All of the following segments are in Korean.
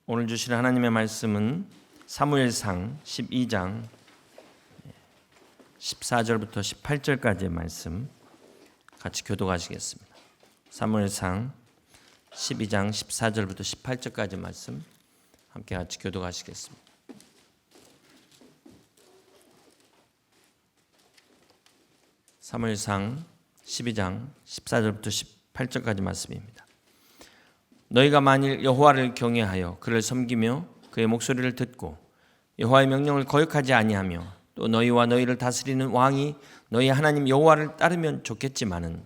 오늘 주실 하나님의 말씀은 사무엘상 12장 14절부터 18절까지의 말씀 같이 교독하시겠습니다. 사무엘상 12장 14절부터 18절까지 말씀 함께 같이 교독하시겠습니다. 사무엘상 12장 14절부터 18절까지 말씀입니다. 너희가 만일 여호와를 경외하여 그를 섬기며 그의 목소리를 듣고 여호와의 명령을 거역하지 아니하며 또 너희와 너희를 다스리는 왕이 너희 하나님 여호와를 따르면 좋겠지만은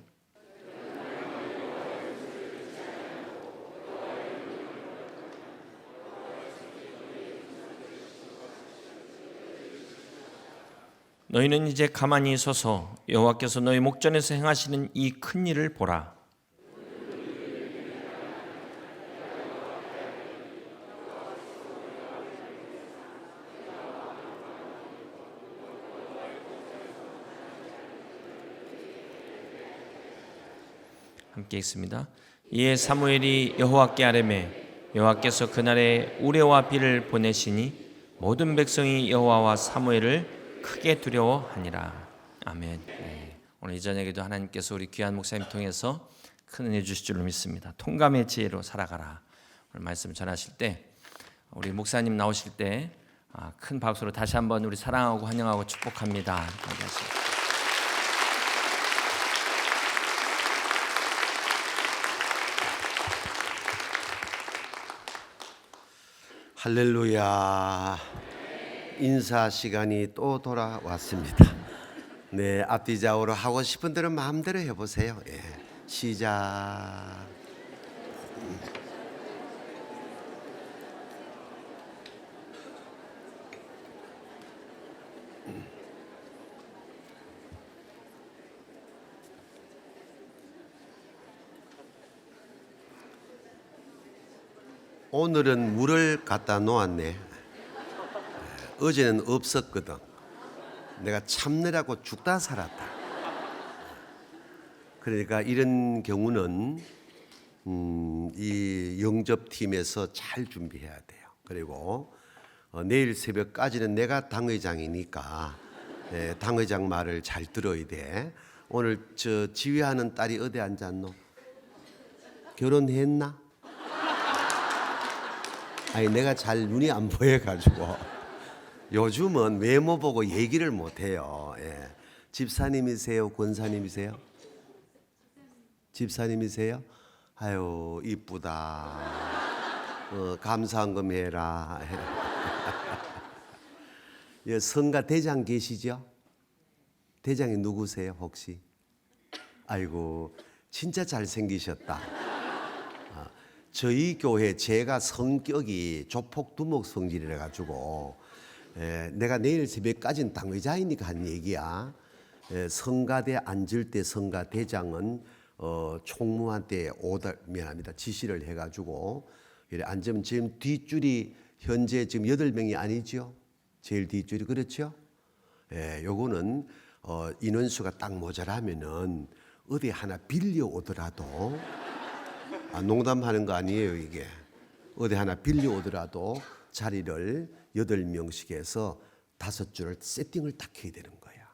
너희는 이제 가만히 서서 여호와께서 너희 목전에서 행하시는 이 큰 일을 보라. 함께 읽습니다. 이에 사무엘이 여호와께 아뢰매 여호와께서 그날에 우레와 비를 보내시니 모든 백성이 여호와와 사무엘을 크게 두려워하니라. 아멘. 네. 오늘 이 저녁에도 하나님께서 우리 귀한 목사님 통해서 큰 은혜 주실 줄로 믿습니다. 통감의 지혜로 살아가라. 오늘 말씀 전하실 때 우리 목사님 나오실 때 큰 박수로 다시 한번 우리 사랑하고 환영하고 축복합니다. 할렐루야. 인사 시간이 또 돌아왔습니다. 네, 앞뒤 좌우로 하고 싶은 대로 마음대로 해보세요. 예, 시작. 오늘은 물을 갖다 놓았네. 어제는 없었거든. 내가 참느라고 죽다 살았다. 그러니까 이런 경우는 이 영접팀에서 잘 준비해야 돼요. 그리고 내일 새벽까지는 내가 당회장이니까 당회장 말을 잘 들어야 돼. 오늘 저 지휘하는 딸이 어디 앉았노? 결혼했나? 아니 내가 잘 눈이 안 보여가지고 요즘은 외모 보고 얘기를 못해요. 예. 집사님이세요? 권사님이세요? 집사님이세요? 아유 이쁘다. 감사한 해라. 예, 성가 대장 계시죠? 대장이 누구세요 혹시? 아이고 진짜 잘생기셨다. 저희 교회 제가 성격이 조폭두목 성질이라 가지고 내가 내일 새벽까지는 당회자이니까 한 얘기야. 성가대 앉을 때 성가대장은 총무한테 지시를 해가지고 이래 앉으면 지금 뒷줄이 현재 지금 8명이 아니죠. 제일 뒷줄이 그렇죠. 요거는 인원수가 딱 모자라면은 어디 하나 빌려 오더라도 농담하는 거 아니에요. 이게 어디 하나 빌려 오더라도 자리를 8명씩 해서 5줄을 세팅을 딱 해야 되는 거야.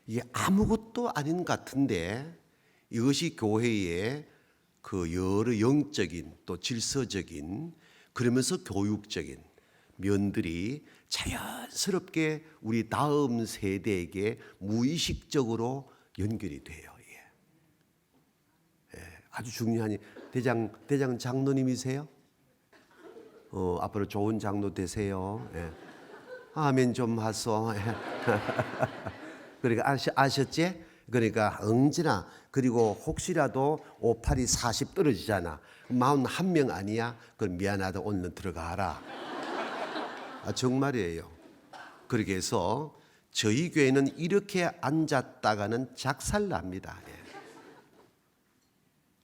이게 아무것도 아닌 것 같은데 이것이 교회의 그 여러 영적인 또 질서적인 그러면서 교육적인 면들이 자연스럽게 우리 다음 세대에게 무의식적으로 연결이 돼요. 아주 중요한 대장 장로님이세요? 앞으로 좋은 장로 되세요. 예. 아멘 좀 하소. 그러니까 아셨지? 그러니까 언제나 그리고 혹시라도 58이 40 떨어지잖아. 41명 아니야? 그럼 미안하다 오늘 들어가라. 정말이에요. 그렇게 해서 저희 교회는 이렇게 앉았다가는 작살납니다. 예.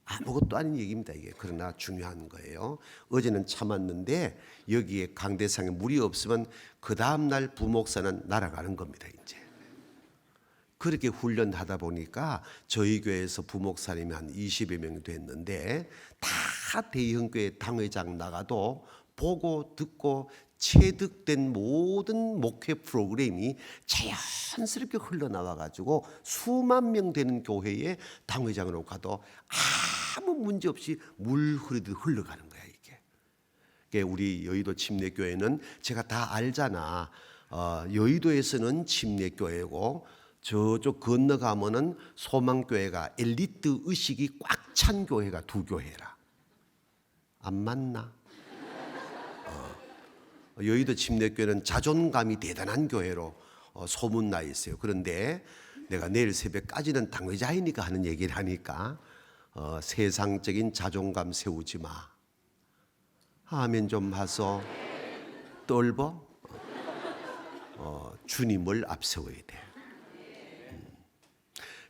아무것도 아닌 얘기입니다. 이게 그러나 중요한 거예요. 어제는 참았는데 여기에 강대상에 물이 없으면 그 다음 날 부목사는 날아가는 겁니다. 이제 그렇게 훈련하다 보니까 저희 교회에서 부목사님이 한 20여 명 됐는데 다 대형교회 당회장 나가도 보고 듣고 체득된 모든 목회 프로그램이 자연스럽게 흘러나와 가지고 수만 명 되는 교회에 당회장으로 가도 아무 문제 없이 물 흐르듯 흘러가는 거야 이게. 우리 여의도 침례교회는 제가 다 알잖아. 여의도에서는 침례교회고 저쪽 건너가면은 소망교회가 엘리트 의식이 꽉 찬 교회가 두 교회라. 안 맞나? 여의도 침례교회는 자존감이 대단한 교회로 소문나 있어요. 그런데 내가 내일 새벽까지는 당회자이니까 하는 얘기를 하니까 세상적인 자존감 세우지 마. 아멘 좀 하소. 떨버? 주님을 앞세워야 돼.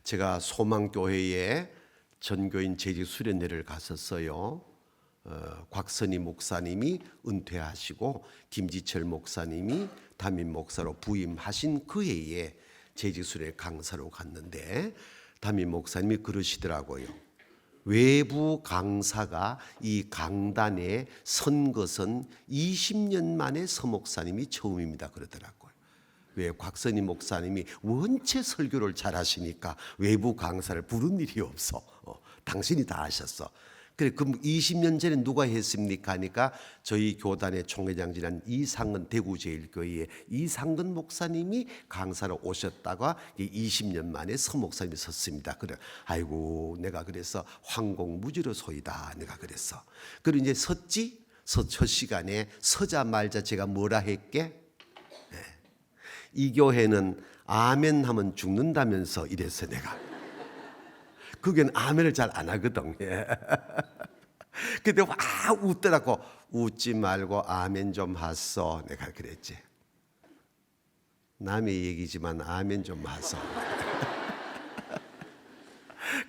제가 소망교회에 전교인 재직 수련회를 갔었어요. 곽선희 목사님이 은퇴하시고 김지철 목사님이 담임 목사로 부임하신 그 해에 재직 수련회 강사로 갔는데 담임 목사님이 그러시더라고요. 외부 강사가 이 강단에 선 것은 20년 만에 서 목사님이 처음입니다 그러더라고요. 왜 곽선희 목사님이 원체 설교를 잘하시니까 외부 강사를 부른 일이 없어. 당신이 다 하셨어. 그래 그럼 20년 전에 누가 했습니까 하니까 저희 교단의 총회장 지난 이상근 대구제일교회의 이상근 목사님이 강사로 오셨다가 20년 만에 서 목사님이 섰습니다. 그래 아이고 내가 그래서 황공무지로소이다 내가 그랬어. 그리고 이제 섰지. 첫 시간에 서자 말자 제가 뭐라 했게? 이 교회는 아멘 하면 죽는다면서 이랬어 내가. 그게 아멘을 잘 안 하거든. 근데 와 웃더라고. 웃지 말고 아멘 좀 하소. 내가 그랬지. 남의 얘기지만 아멘 좀 하소.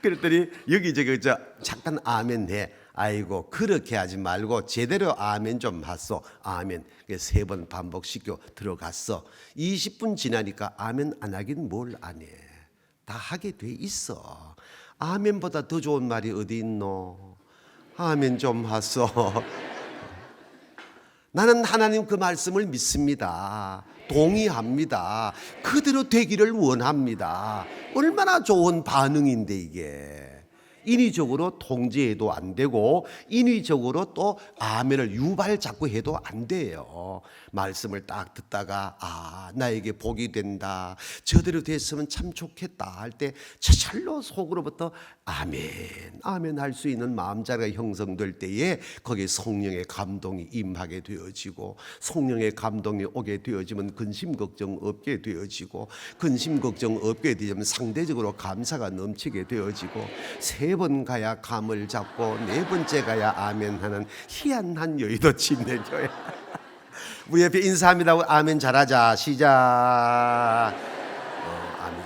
그랬더니 여기저기 잠깐 아멘 해. 아이고 그렇게 하지 말고 제대로 아멘 좀 하소. 아멘. 3번 반복시켜 들어갔어. 20분 지나니까 아멘 안 하긴 뭘 안 해. 다 하게 돼 있어. 아멘보다 더 좋은 말이 어디 있노? 아멘 좀 하소. 나는 하나님 그 말씀을 믿습니다. 동의합니다. 그대로 되기를 원합니다. 얼마나 좋은 반응인데 이게. 인위적으로 통제해도 안 되고 인위적으로 또 아멘을 유발 자꾸 해도 안 돼요. 말씀을 딱 듣다가 나에게 복이 된다. 저대로 됐으면 참 좋겠다 할 때 저절로 속으로부터 아멘 아멘 할 수 있는 마음자리가 형성될 때에 거기에 성령의 감동이 임하게 되어지고 성령의 감동이 오게 되어지면 근심 걱정 없게 되어지고 근심 걱정 없게 되면 상대적으로 감사가 넘치게 되어지고 3번 가야 감을 잡고 4번째 가야 아멘 하는 희한한 여의도 침례교회. 우리 옆에 인사합니다. 아멘 잘하자. 시작. 아멘.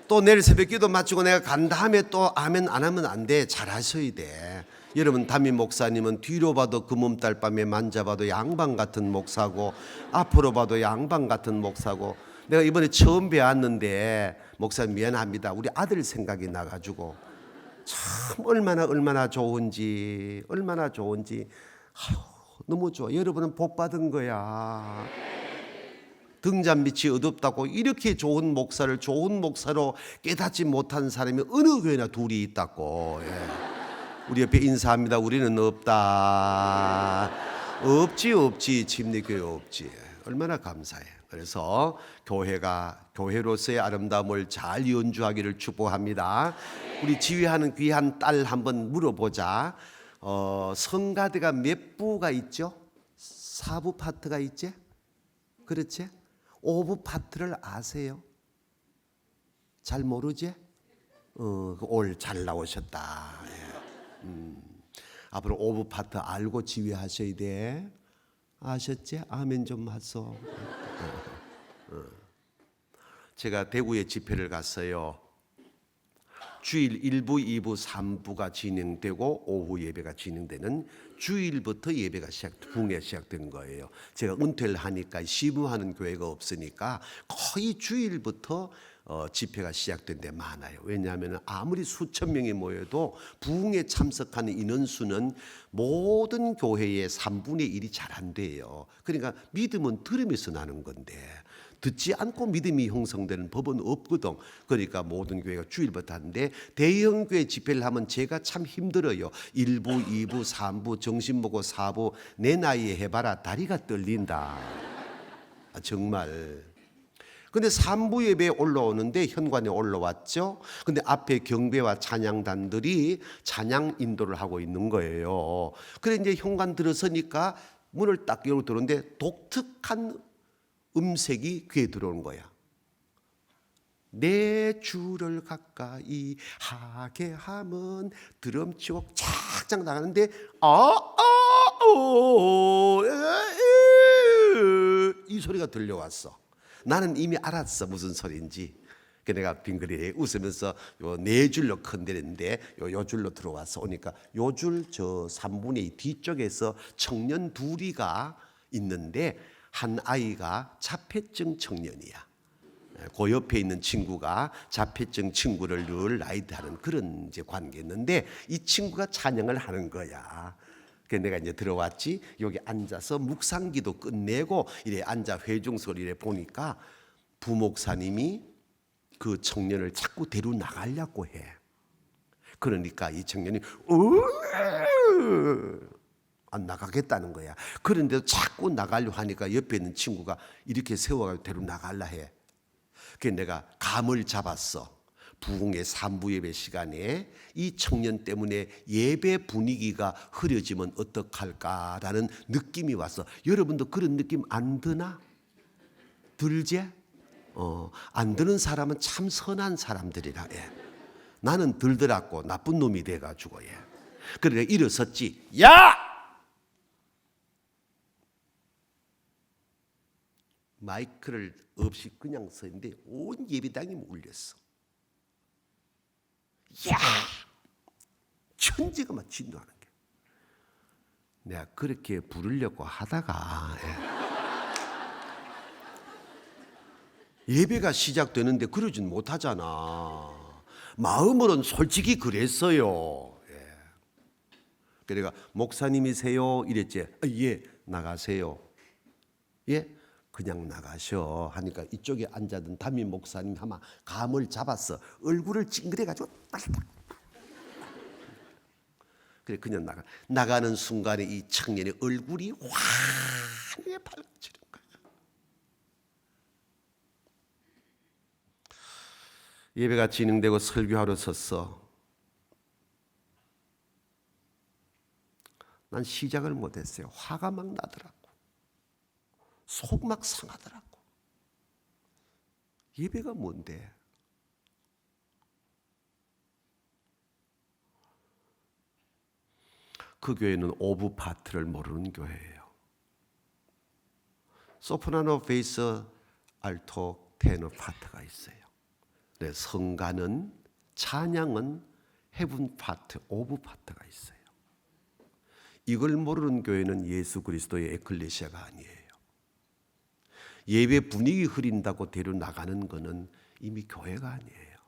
또 내일 새벽기도 마치고 내가 간 다음에 또 아멘 안 하면 안 돼. 잘하셔야 돼. 여러분 담임 목사님은 뒤로 봐도 그 몸달밤에 만져봐도 양반 같은 목사고 앞으로 봐도 양반 같은 목사고 내가 이번에 처음 뵈었는데 목사님 미안합니다. 우리 아들 생각이 나가지고 참 얼마나 좋은지 아유, 너무 좋아. 여러분은 복 받은 거야. 등잔 밑이 어둡다고 이렇게 좋은 목사를 좋은 목사로 깨닫지 못한 사람이 어느 교회나 둘이 있다고. 우리 옆에 인사합니다. 우리는 없다. 없지 침례교회 없지. 얼마나 감사해. 그래서 교회로서의 아름다움을 잘 연주하기를 축복합니다. 우리 지휘하는 귀한 딸 한번 물어보자. 성가대가 몇 부가 있죠? 4부 파트가 있지? 그렇지? 5부 파트를 아세요? 잘 모르지? 올 잘 나오셨다. 앞으로 5부 파트 알고 지휘하셔야 돼. 아셨지? 아멘 좀 하소. 제가 대구에 집회를 갔어요. 주일 1부, 2부, 3부가 진행되고 오후 예배가 진행되는 주일부터 예배가 부흥회가 시작된 거예요. 제가 은퇴를 하니까 시무하는 교회가 없으니까 거의 주일부터 집회가 시작된 데 많아요. 왜냐하면 아무리 수천 명이 모여도 부흥에 참석하는 인원수는 모든 교회의 3분의 1이 잘 안 돼요. 그러니까 믿음은 들으면서 나는 건데 듣지 않고 믿음이 형성되는 법은 없거든. 그러니까 모든 교회가 주일부터 하는데 대형 교회 집회를 하면 제가 참 힘들어요. 1부, 2부, 3부, 정신 보고 4부 내 나이에 해봐라 다리가 떨린다. 정말. 근데 3부 예배에 올라오는데 현관에 올라왔죠. 근데 앞에 경배와 찬양단들이 찬양 인도를 하고 있는 거예요. 그래 이제 현관 들어서니까 문을 딱 열고 들어오는데 독특한 음색이 귀에 들어오는 거야. 내 주를 가까이 하게 하면 드럼치고 착착 나가는데 이 소리가 들려왔어. 나는 이미 알았어 무슨 소리인지. 내가 빙그레 웃으면서 요 네 줄로 컨대는데 요 줄로 들어와서 오니까 요 줄 저 3분의 2 뒤쪽에서 청년 둘이가 있는데 한 아이가 자폐증 청년이야. 그 옆에 있는 친구가 자폐증 친구를 늘 라이드하는 그런 이제 관계였는데 이 친구가 찬양을 하는 거야. 그래서 내가 이제 들어왔지. 여기 앉아서 묵상기도 끝내고 이래 앉아 회중석을 이래 보니까 부목사님이 그 청년을 자꾸 데리고 나가려고 해. 그러니까 이 청년이 안 나가겠다는 거야. 그런데도 자꾸 나가려고 하니까 옆에 있는 친구가 이렇게 세워가지고 데리고 나가려 해. 그래서 내가 감을 잡았어. 부흥의 3부 예배 시간에 이 청년 때문에 예배 분위기가 흐려지면 어떡할까라는 느낌이 왔어. 여러분도 그런 느낌 안 드나? 들지? 안 드는 사람은 참 선한 사람들이라. 예. 나는 들더라고. 나쁜 놈이 돼가지고. 예. 그래 일어섰지. 야! 마이크를 없이 그냥 서 있는데 온 예배당이 몰렸어. 야! 천지가 막 진도하는 게. 내가 그렇게 부르려고 하다가 예배가 시작되는데 그러진 못하잖아. 마음으로는 솔직히 그랬어요. 예. 그러니까 목사님이세요? 이랬지. 예, 나가세요. 예, 그냥 나가셔 하니까 이쪽에 앉아든 담임 목사님 아마 감을 잡았어. 얼굴을 찡그려가지고 빨리빨리. 그래 그냥 나가는 순간에 이 청년의 얼굴이 환하게 밝아지는 거야. 예배가 진행되고 설교하러 섰어. 난 시작을 못했어요. 화가 막 나더라고. 속 막 상하더라고. 예배가 뭔데? 그 교회는 오브 파트를 모르는 교회예요. 소프라노, 베이스, 알토, 테너 파트가 있어요. 네, 성가는 찬양은 헤븐 파트, 오브 파트가 있어요. 이걸 모르는 교회는 예수 그리스도의 에클레시아가 아니에요. 예배 분위기 흐린다고 데려 나가는 것은 이미 교회가 아니에요.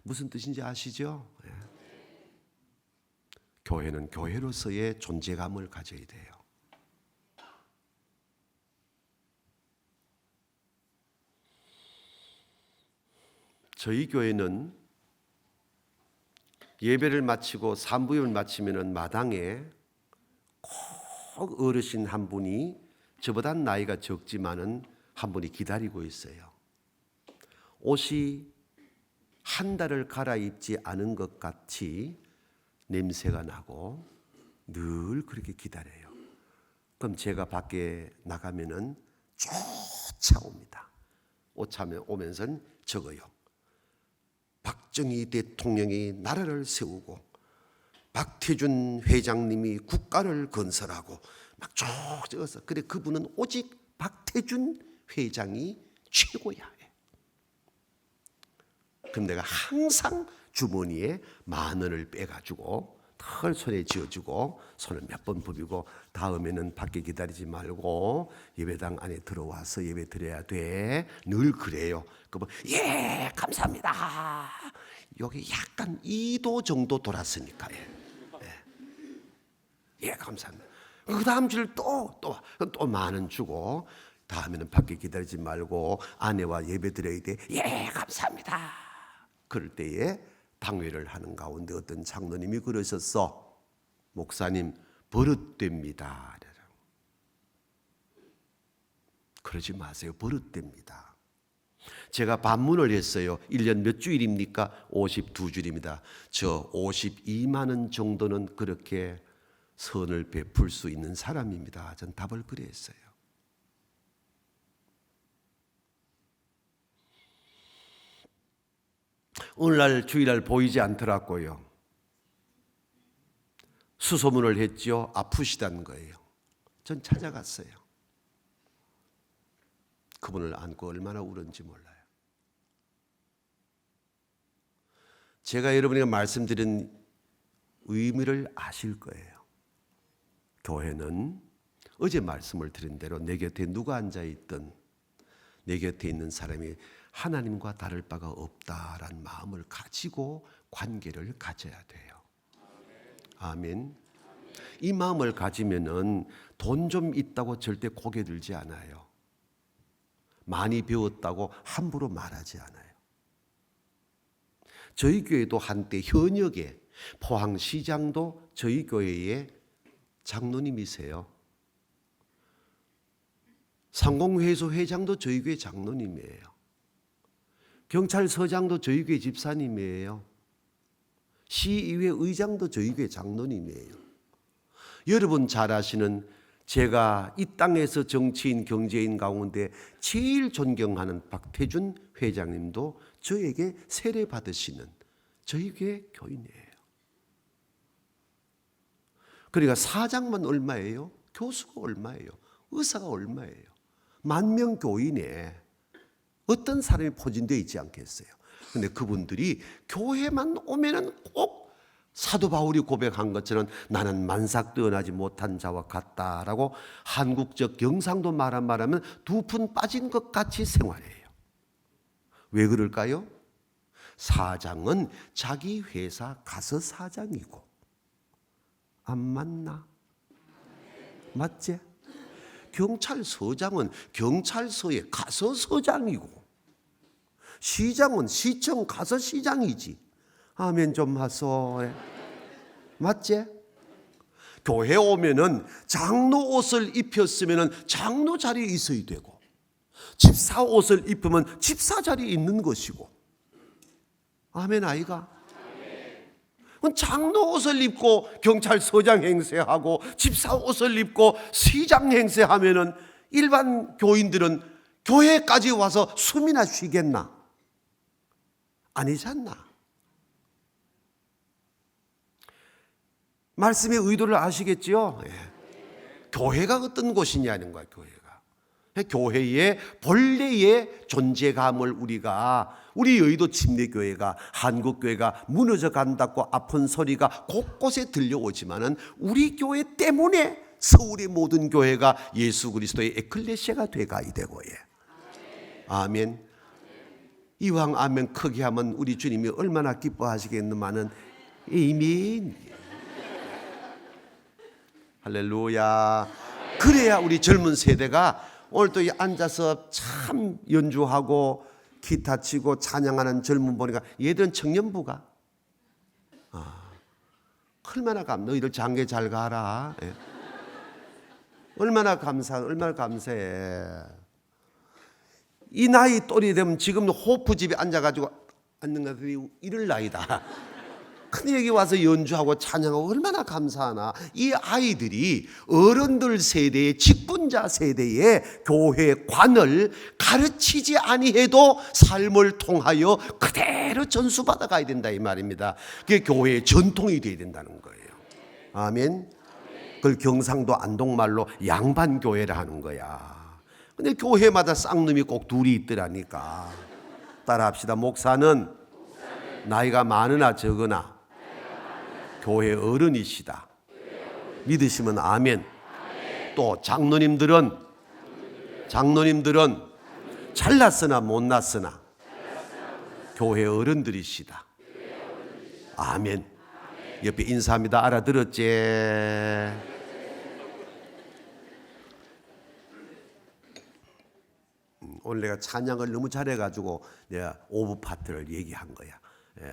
무슨 뜻인지 아시죠? 예. 교회는 교회로서의 존재감을 가져야 돼요. 저희 교회는 예배를 마치고 3부를 마치면 마당에 꼭 어르신 한 분이 저보다 나이가 적지만은 한 분이 기다리고 있어요. 옷이 한 달을 갈아입지 않은 것 같이 냄새가 나고 늘 그렇게 기다려요. 그럼 제가 밖에 나가면은 쫓아옵니다. 오면서 적어요. 박정희 대통령이 나라를 세우고 박태준 회장님이 국가를 건설하고 막 쭉 적어서 그래 그분은 오직 박태준 회장이 최고야. 그럼 내가 항상 주머니에 10,000원을 빼가지고 털 손에 쥐어주고 손을 몇 번 부비고 다음에는 밖에 기다리지 말고 예배당 안에 들어와서 예배 드려야 돼. 늘 그래요. 그러면 예 감사합니다. 여기 약간 2도 정도 돌았으니까 예 감사합니다. 그 다음 주를 또 10,000원 주고 다음에는 밖에 기다리지 말고 아내와 예배 드려야 돼. 예 감사합니다. 그럴 때에 당회를 하는 가운데 어떤 장로님이 그러셨어. 목사님 버릇됩니다. 그러지 마세요. 버릇됩니다. 제가 반문을 했어요. 1년 몇 주일입니까? 52주일입니다. 저 52만 원 정도는 그렇게 선을 베풀 수 있는 사람입니다. 전 답을 그랬어요. 오늘날 주일날 보이지 않더라고요. 수소문을 했죠. 아프시다는 거예요. 전 찾아갔어요. 그분을 안고 얼마나 울었는지 몰라요. 제가 여러분에게 말씀드린 의미를 아실 거예요. 교회는 어제 말씀을 드린 대로 내 곁에 누가 앉아있든 내 곁에 있는 사람이 하나님과 다를 바가 없다라는 마음을 가지고 관계를 가져야 돼요. 아멘. 이 마음을 가지면은 돈 좀 있다고 절대 고개 들지 않아요. 많이 배웠다고 함부로 말하지 않아요. 저희 교회도 한때 현역에 포항시장도 저희 교회의 장로님이세요. 상공회소 회장도 저희 교회 장로님이에요. 경찰서장도 저희 교회 집사님이에요. 시의회 의장도 저희 교회 장로님이에요. 여러분 잘 아시는 제가 이 땅에서 정치인 경제인 가운데 제일 존경하는 박태준 회장님도 저에게 세례 받으시는 저희 교회 교인이에요. 그러니까 사장만 얼마예요? 교수가 얼마예요? 의사가 얼마예요? 만명 교인에 어떤 사람이 포진되어 있지 않겠어요? 근데 그분들이 교회만 오면은 꼭 사도 바울이 고백한 것처럼 나는 만삭 뛰어나지 못한 자와 같다라고 한국적 경상도 말하면 두 푼 빠진 것 같이 생활해요. 왜 그럴까요? 사장은 자기 회사 가서 사장이고 안 맞나? 맞지? 경찰서장은 경찰서에 가서 서장이고 시장은 시청 가서 시장이지. 아멘 좀 하소. 맞지? 교회 오면은 장로 옷을 입혔으면은 장로 자리에 있어야 되고 집사 옷을 입으면 집사 자리에 있는 것이고. 아멘 아이가? 장로 옷을 입고 경찰서장 행세하고 집사 옷을 입고 시장 행세하면은 일반 교인들은 교회까지 와서 숨이나 쉬겠나? 아니잖나. 말씀의 의도를 아시겠지요? 교회가 어떤 곳이냐는 거야. 교회의 본래의 존재감을 우리 여의도 침례교회가 한국교회가 무너져 간다고 아픈 소리가 곳곳에 들려오지만은 우리 교회 때문에 서울의 모든 교회가 예수 그리스도의 에클레시아가 돼가야 되고 아멘. 이왕 아멘 크게 하면 우리 주님이 얼마나 기뻐하시겠느마는 아멘. 할렐루야. 그래야 우리 젊은 세대가 오늘 또 앉아서 참 연주하고 기타 치고 찬양하는 젊은 보니까 얘들은 청년부가 얼마나 너희들 장계 잘 가라. 얼마나 감사해. 이 나이 또래 되면 지금 호프 집에 앉아가지고 앉는 것들이 이럴 나이다. 근데 여기 와서 연주하고 찬양하고 얼마나 감사하나. 이 아이들이 어른들 세대의 직분자 세대의 교회관을 가르치지 아니해도 삶을 통하여 그대로 전수받아 가야 된다 이 말입니다. 그게 교회의 전통이 돼야 된다는 거예요. 아멘. 그걸 경상도 안동말로 양반교회라 하는 거야. 근데 교회마다 쌍놈이 꼭 둘이 있더라니까. 따라합시다. 목사는 나이가 많으나 적으나 교회 어른이시다. 믿으시면 아멘. 또 장로님들은 잘났으나 못났으나 교회 어른들이시다. 아멘. 옆에 인사합니다. 알아들었지? 오늘 내가 찬양을 너무 잘해가지고 내가 오브 파트를 얘기한 거야.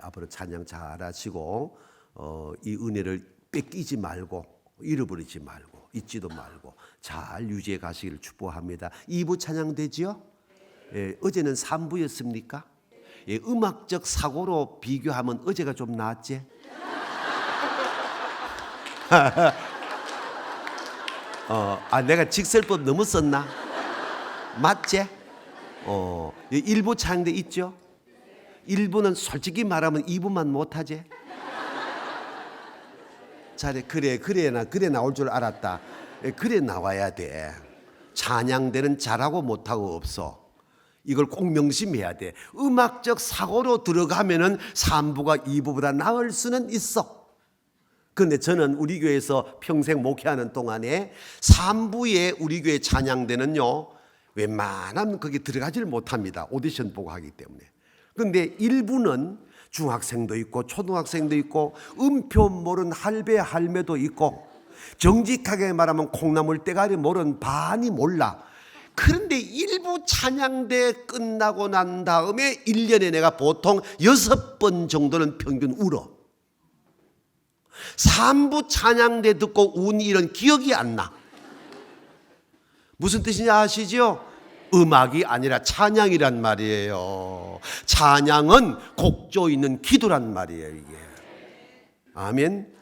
앞으로 찬양 잘하시고 이 은혜를 뺏기지 말고 잃어버리지 말고 잊지도 말고 잘 유지해 가시기를 축복합니다. 2부 찬양 되지요? 어제는 3부였습니까? 음악적 사고로 비교하면 어제가 좀 나았지? 내가 직설법 너무 썼나? 맞지? 1부 찬양대 있죠? 1부는 솔직히 말하면 2부만 못하지? 잘해. 그래 나올 줄 알았다. 그래 나와야 돼. 찬양대는 잘하고 못하고 없어. 이걸 꼭 명심해야 돼. 음악적 사고로 들어가면은 3부가 2부보다 나을 수는 있어. 그런데 저는 우리 교회에서 평생 목회하는 동안에 3부에 우리 교회 찬양대는요, 웬만하면 거기 들어가지를 못합니다. 오디션 보고 하기 때문에. 그런데 1부는 중학생도 있고 초등학생도 있고 음표 모른 할배 할매도 있고 정직하게 말하면 콩나물 대가리 모른 반이 몰라. 그런데 1부 찬양대 끝나고 난 다음에 1년에 내가 보통 6번 정도는 평균 울어. 3부 찬양대 듣고 운 일은 기억이 안 나. 무슨 뜻인지 아시죠? 음악이 아니라 찬양이란 말이에요. 찬양은 곡조 있는 기도란 말이에요, 이게. 아멘.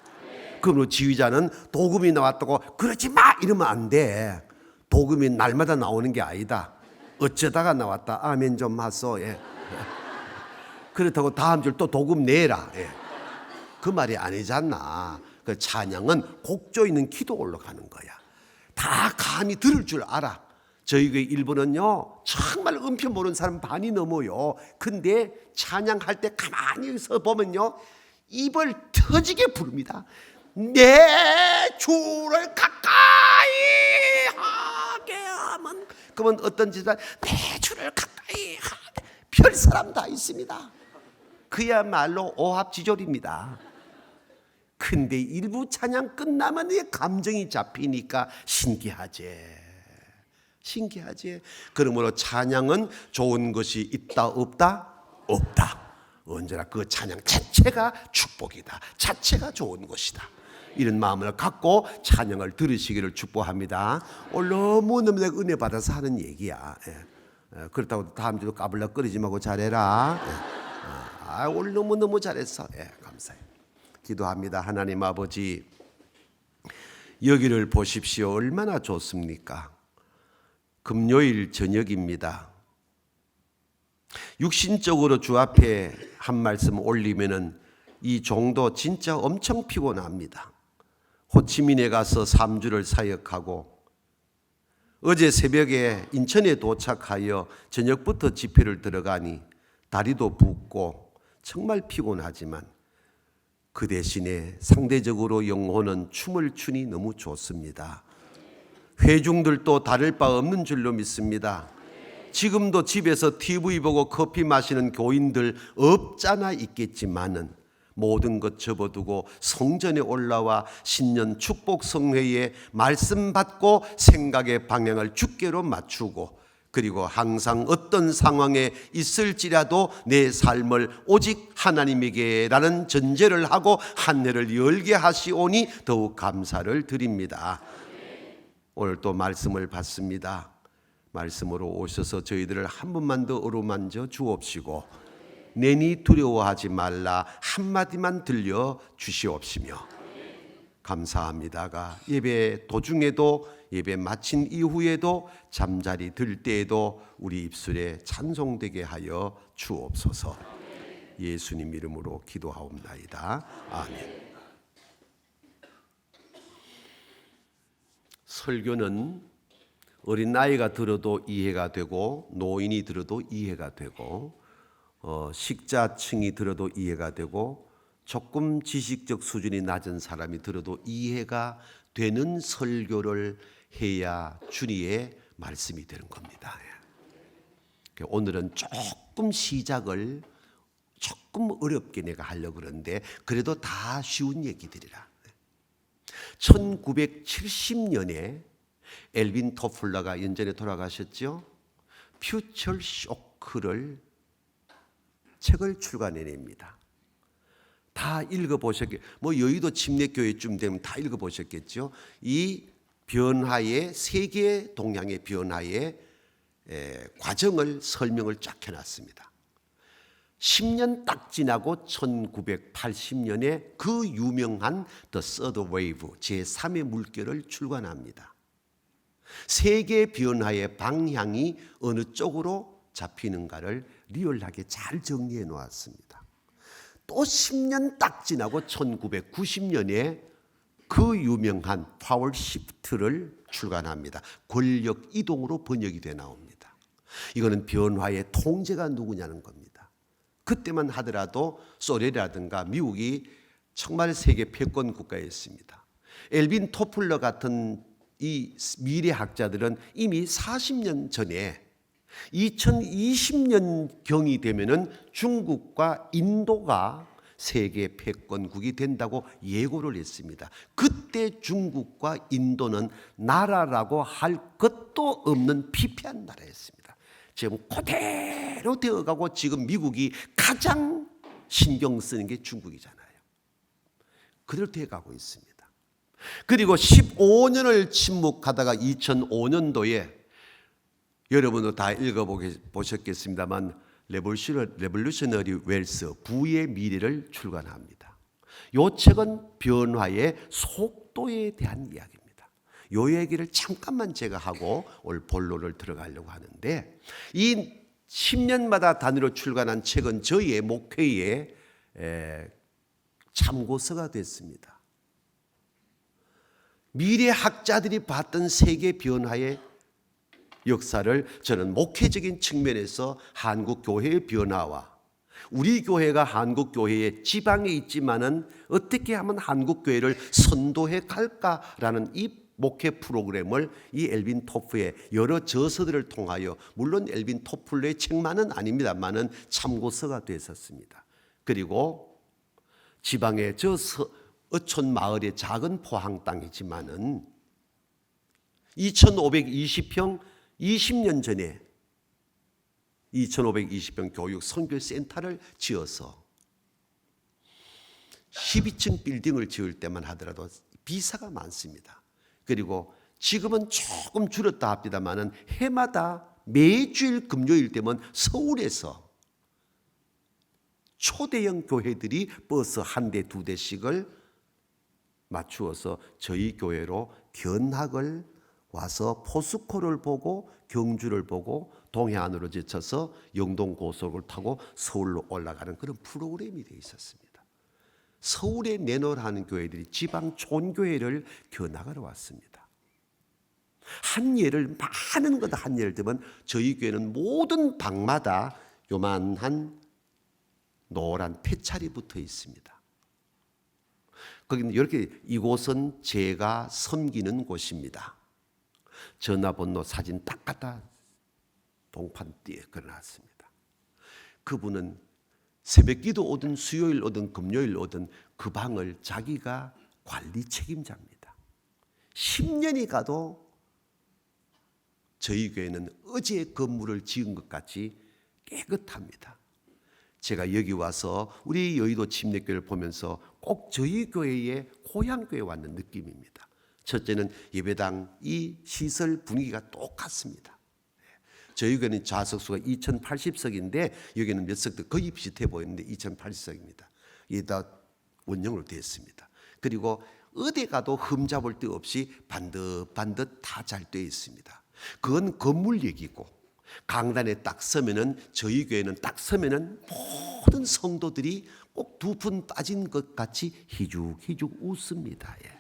그러므로 지휘자는 도금이 나왔다고 그러지 마 이러면 안 돼. 도금이 날마다 나오는 게 아니다. 어쩌다가 나왔다. 아멘 좀 하소. 예. 그렇다고 다음 줄 또 도금 내라. 예. 그 말이 아니잖아. 그 찬양은 곡조 있는 기도 올라가는 거야. 다 감히 들을 줄 알아. 저희 교회 일부는요 정말 음표 모르는 사람 반이 넘어요. 근데 찬양할 때 가만히 서 보면요 입을 터지게 부릅니다. 내 주를 가까이 하게 하면, 그러면 어떤 짓을 내 주를 가까이 하게, 별 사람 다 있습니다. 그야말로 오합지졸입니다. 근데 일부 찬양 끝나면 이 감정이 잡히니까 신기하지. 그러므로 찬양은 좋은 것이 있다 없다? 없다. 언제나 그 찬양 자체가 축복이다. 자체가 좋은 것이다. 이런 마음을 갖고 찬양을 들으시기를 축복합니다. 오늘 너무너무 내가 은혜 받아서 하는 얘기야. 그렇다고 다음 주도 까불락거리지 말고 잘해라. 오늘 너무너무 잘했어. 감사해. 기도합니다. 하나님 아버지, 여기를 보십시오. 얼마나 좋습니까? 금요일 저녁입니다. 육신적으로 주 앞에 한 말씀 올리면은 이 종도 진짜 엄청 피곤합니다. 호치민에 가서 3주를 사역하고 어제 새벽에 인천에 도착하여 저녁부터 집회를 들어가니 다리도 붓고 정말 피곤하지만 그 대신에 상대적으로 영혼은 춤을 추니 너무 좋습니다. 회중들도 다를 바 없는 줄로 믿습니다. 지금도 집에서 TV 보고 커피 마시는 교인들 없잖아 있겠지만은 모든 것 접어두고 성전에 올라와 신년 축복 성회에 말씀 받고 생각의 방향을 주께로 맞추고, 그리고 항상 어떤 상황에 있을지라도 내 삶을 오직 하나님에게라는 전제를 하고 한 해를 열게 하시오니 더욱 감사를 드립니다. 오늘 또 말씀을 받습니다. 말씀으로 오셔서 저희들을 한 번만 더 어루만져 주옵시고 내니 두려워하지 말라 한마디만 들려 주시옵시며, 감사합니다가 예배 도중에도 예배 마친 이후에도 잠자리 들 때에도 우리 입술에 찬송되게 하여 주옵소서. 예수님 이름으로 기도하옵나이다. 아멘. 설교는 어린 나이가 들어도 이해가 되고 노인이 들어도 이해가 되고 식자층이 들어도 이해가 되고 조금 지식적 수준이 낮은 사람이 들어도 이해가 되는 설교를 해야 주님의 말씀이 되는 겁니다. 오늘은 조금 시작을 조금 어렵게 내가 하려고 그러는데 그래도 다 쉬운 얘기들이라. 1970년에 엘빈 토플러가 연전에 돌아가셨죠. 퓨처 쇼크를 책을 출간해냅니다. 다 읽어보셨겠, 여의도 침례교회쯤 되면 다 읽어보셨겠죠. 이 변화의 세계 동향의 변화의 과정을 설명을 쫙 해놨습니다. 10년 딱 지나고 1980년에 그 유명한 The Third Wave 제3의 물결을 출간합니다. 세계 변화의 방향이 어느 쪽으로 잡히는가를 리얼하게 잘 정리해 놓았습니다. 또 10년 딱 지나고 1990년에 그 유명한 파워 시프트를 출간합니다. 권력 이동으로 번역이 돼 나옵니다. 이거는 변화의 통제가 누구냐는 겁니다. 그때만 하더라도 소련이라든가 미국이 정말 세계 패권 국가였습니다. 엘빈 토플러 같은 이 미래학자들은 이미 40년 전에 2020년경이 되면은 중국과 인도가 세계 패권국이 된다고 예고를 했습니다. 그때 중국과 인도는 나라라고 할 것도 없는 피폐한 나라였습니다. 지금 그대로 되어가고 지금 미국이 가장 신경 쓰는 게 중국이잖아요. 그대로 되어가고 있습니다. 그리고 15년을 침묵하다가 2005년도에 여러분도 다 읽어보셨겠습니다만 레볼루셔너리 웰스 부의 미래를 출간합니다. 이 책은 변화의 속도에 대한 이야기입니다. 이 얘기를 잠깐만 제가 하고 오늘 본론을 들어가려고 하는데 이 10년마다 단위로 출간한 책은 저희의 목회의 참고서가 됐습니다. 미래학자들이 봤던 세계 변화의 역사를 저는 목회적인 측면에서 한국 교회의 변화와 우리 교회가 한국 교회의 지방에 있지만은 어떻게 하면 한국 교회를 선도해 갈까라는 이 목회 프로그램을 이 엘빈 토프의 여러 저서들을 통하여 물론 엘빈 토플러의 책만은 아닙니다만은 참고서가 됐었습니다. 그리고 지방의 저 어촌 마을의 작은 포항 땅이지만은 2520평 20년 전에 2520평 교육 선교센터를 지어서 12층 빌딩을 지을 때만 하더라도 비사가 많습니다. 그리고 지금은 조금 줄었다 합니다만은 해마다 매주일 금요일 되면 서울에서 초대형 교회들이 버스 한 대, 두 대씩을 맞추어서 저희 교회로 견학을 와서 포스코를 보고 경주를 보고 동해안으로 지쳐서 영동고속을 타고 서울로 올라가는 그런 프로그램이 되어 있었습니다. 서울에 내놓으라는 교회들이 지방 촌교회를 견학하러 왔습니다. 한 예를 많은 것 한 예를 들면 저희 교회는 모든 방마다 요만한 노란 폐찰이 붙어 있습니다. 거기는 이렇게 이곳은 제가 섬기는 곳입니다. 전화번호 사진 딱 갖다 동판띠에 걸어놨습니다. 그분은 새벽기도 오든 수요일 오든 금요일 오든 그 방을 자기가 관리 책임자입니다. 10년이 가도 저희 교회는 어제 건물을 지은 것 같이 깨끗합니다. 제가 여기 와서 우리 여의도 침례교회를 보면서 꼭 저희 교회의 고향교회에 왔는 느낌입니다. 첫째는 예배당 이 시설 분위기가 똑같습니다. 저희 교회는 좌석수가 2080석인데 여기는 몇 석도 거의 비슷해 보이는데 2080석입니다. 이게 다 원형으로 되어 있습니다. 그리고 어디 가도 흠잡을 데 없이 반듯반듯 다 잘 되어 있습니다. 그건 건물 얘기고 강단에 딱 서면은 저희 교회는 딱 서면은 모든 성도들이 꼭 두 푼 빠진 것 같이 희죽희죽 웃습니다. 예.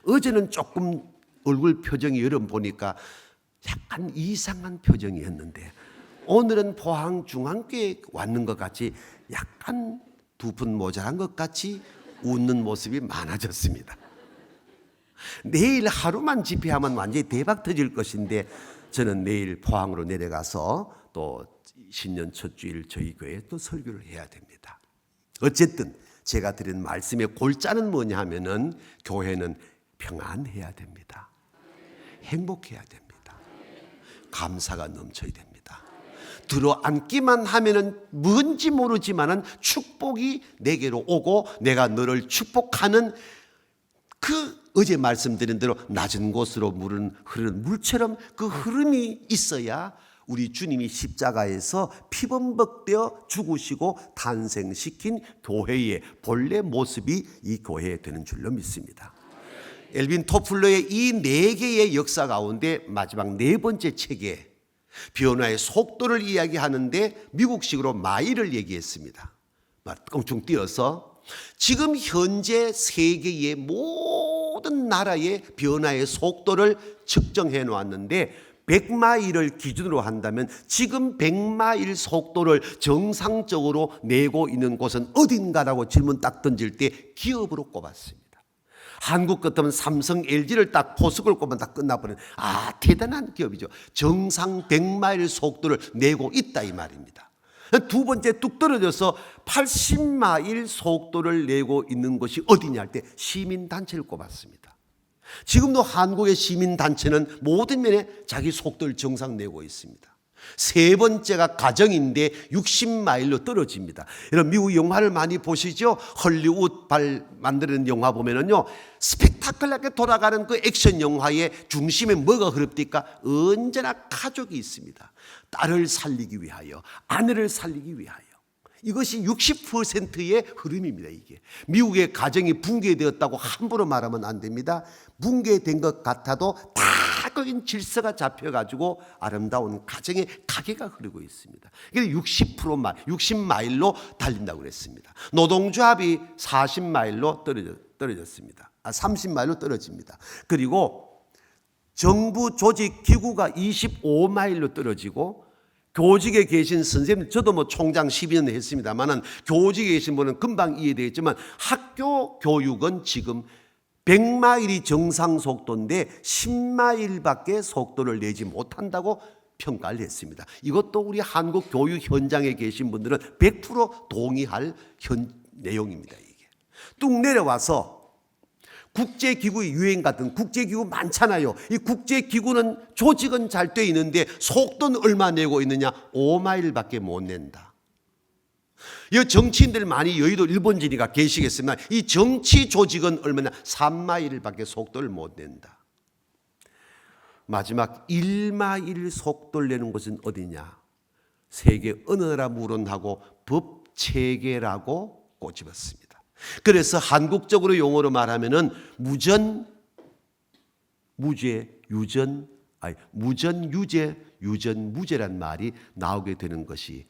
어제는 조금 얼굴 표정이 여러분 보니까 약간 이상한 표정이었는데 오늘은 포항중앙교회 왔는 것 같이 약간 두 푼 모자란 것 같이 웃는 모습이 많아졌습니다. 내일 하루만 집회하면 완전히 대박 터질 것인데 저는 내일 포항으로 내려가서 또 신년 첫 주일 저희 교회에 또 설교를 해야 됩니다. 어쨌든 제가 드린 말씀의 골자는 뭐냐 하면은 교회는 평안해야 됩니다. 행복해야 됩니다. 감사가 넘쳐야 됩니다. 들어앉기만 하면은 뭔지 모르지만은 축복이 내게로 오고 내가 너를 축복하는 그 어제 말씀드린 대로 낮은 곳으로 물은 흐르는 물처럼 그 흐름이 있어야 우리 주님이 십자가에서 피범벅되어 죽으시고 탄생시킨 교회의 본래 모습이 이 교회에 되는 줄로 믿습니다. 엘빈 토플러의 이 네 개의 역사 가운데 마지막 네 번째 책에 변화의 속도를 이야기하는데 미국식으로 마일을 얘기했습니다. 껑충 띄어서 지금 현재 세계의 모든 나라의 변화의 속도를 측정해 놓았는데 100마일을 기준으로 한다면 지금 100마일 속도를 정상적으로 내고 있는 곳은 어딘가라고 질문 딱 던질 때 기업으로 꼽았습니다. 한국 같으면 삼성, LG를 딱 포석을 꼽으면 다 끝나버리는 대단한 기업이죠. 정상 100마일 속도를 내고 있다 이 말입니다. 두 번째 뚝 떨어져서 80마일 속도를 내고 있는 것이 어디냐 할 때 시민단체를 꼽았습니다. 지금도 한국의 시민단체는 모든 면에 자기 속도를 정상 내고 있습니다. 세 번째가 가정인데 60마일로 떨어집니다. 여러분 미국 영화를 많이 보시죠? 헐리우드 만드는 영화 보면은요 스펙타클하게 돌아가는 그 액션 영화의 중심에 뭐가 흐릅니까? 언제나 가족이 있습니다. 딸을 살리기 위하여, 아내를 살리기 위하여. 이것이 60%의 흐름입니다. 이게 미국의 가정이 붕괴되었다고 함부로 말하면 안 됩니다. 붕괴된 것 같아도 다 거긴 질서가 잡혀가지고 아름다운 가정의 가게가 흐르고 있습니다. 그래서 60마일로 달린다고 그랬습니다. 노동조합이 40마일로 떨어졌습니다. 30마일로 떨어집니다. 그리고 정부 조직 기구가 25마일로 떨어지고 교직에 계신 선생님, 저도 총장 12년 했습니다만은 교직에 계신 분은 금방 이해되겠지만 학교 교육은 지금 100마일이 정상 속도인데 10마일밖에 속도를 내지 못한다고 평가를 했습니다. 이것도 우리 한국 교육 현장에 계신 분들은 100% 동의할 내용입니다. 이게 뚝 내려와서 국제기구의 유행 같은 국제기구 많잖아요. 이 국제기구는 조직은 잘 돼 있는데 속도는 얼마 내고 있느냐? 5마일밖에 못 낸다. 이 정치인들 많이 여의도 일본인이가 계시겠지만 이 정치 조직은 얼마나 3마일밖에 속도를 못 낸다. 마지막 1마일 속도를 내는 곳은 어디냐? 세계 어느 나라 무론하고 법체계라고 꼬집었습니다. 그래서 한국적으로 용어로 말하면은 무전유죄란 말이 나오게 되는 것이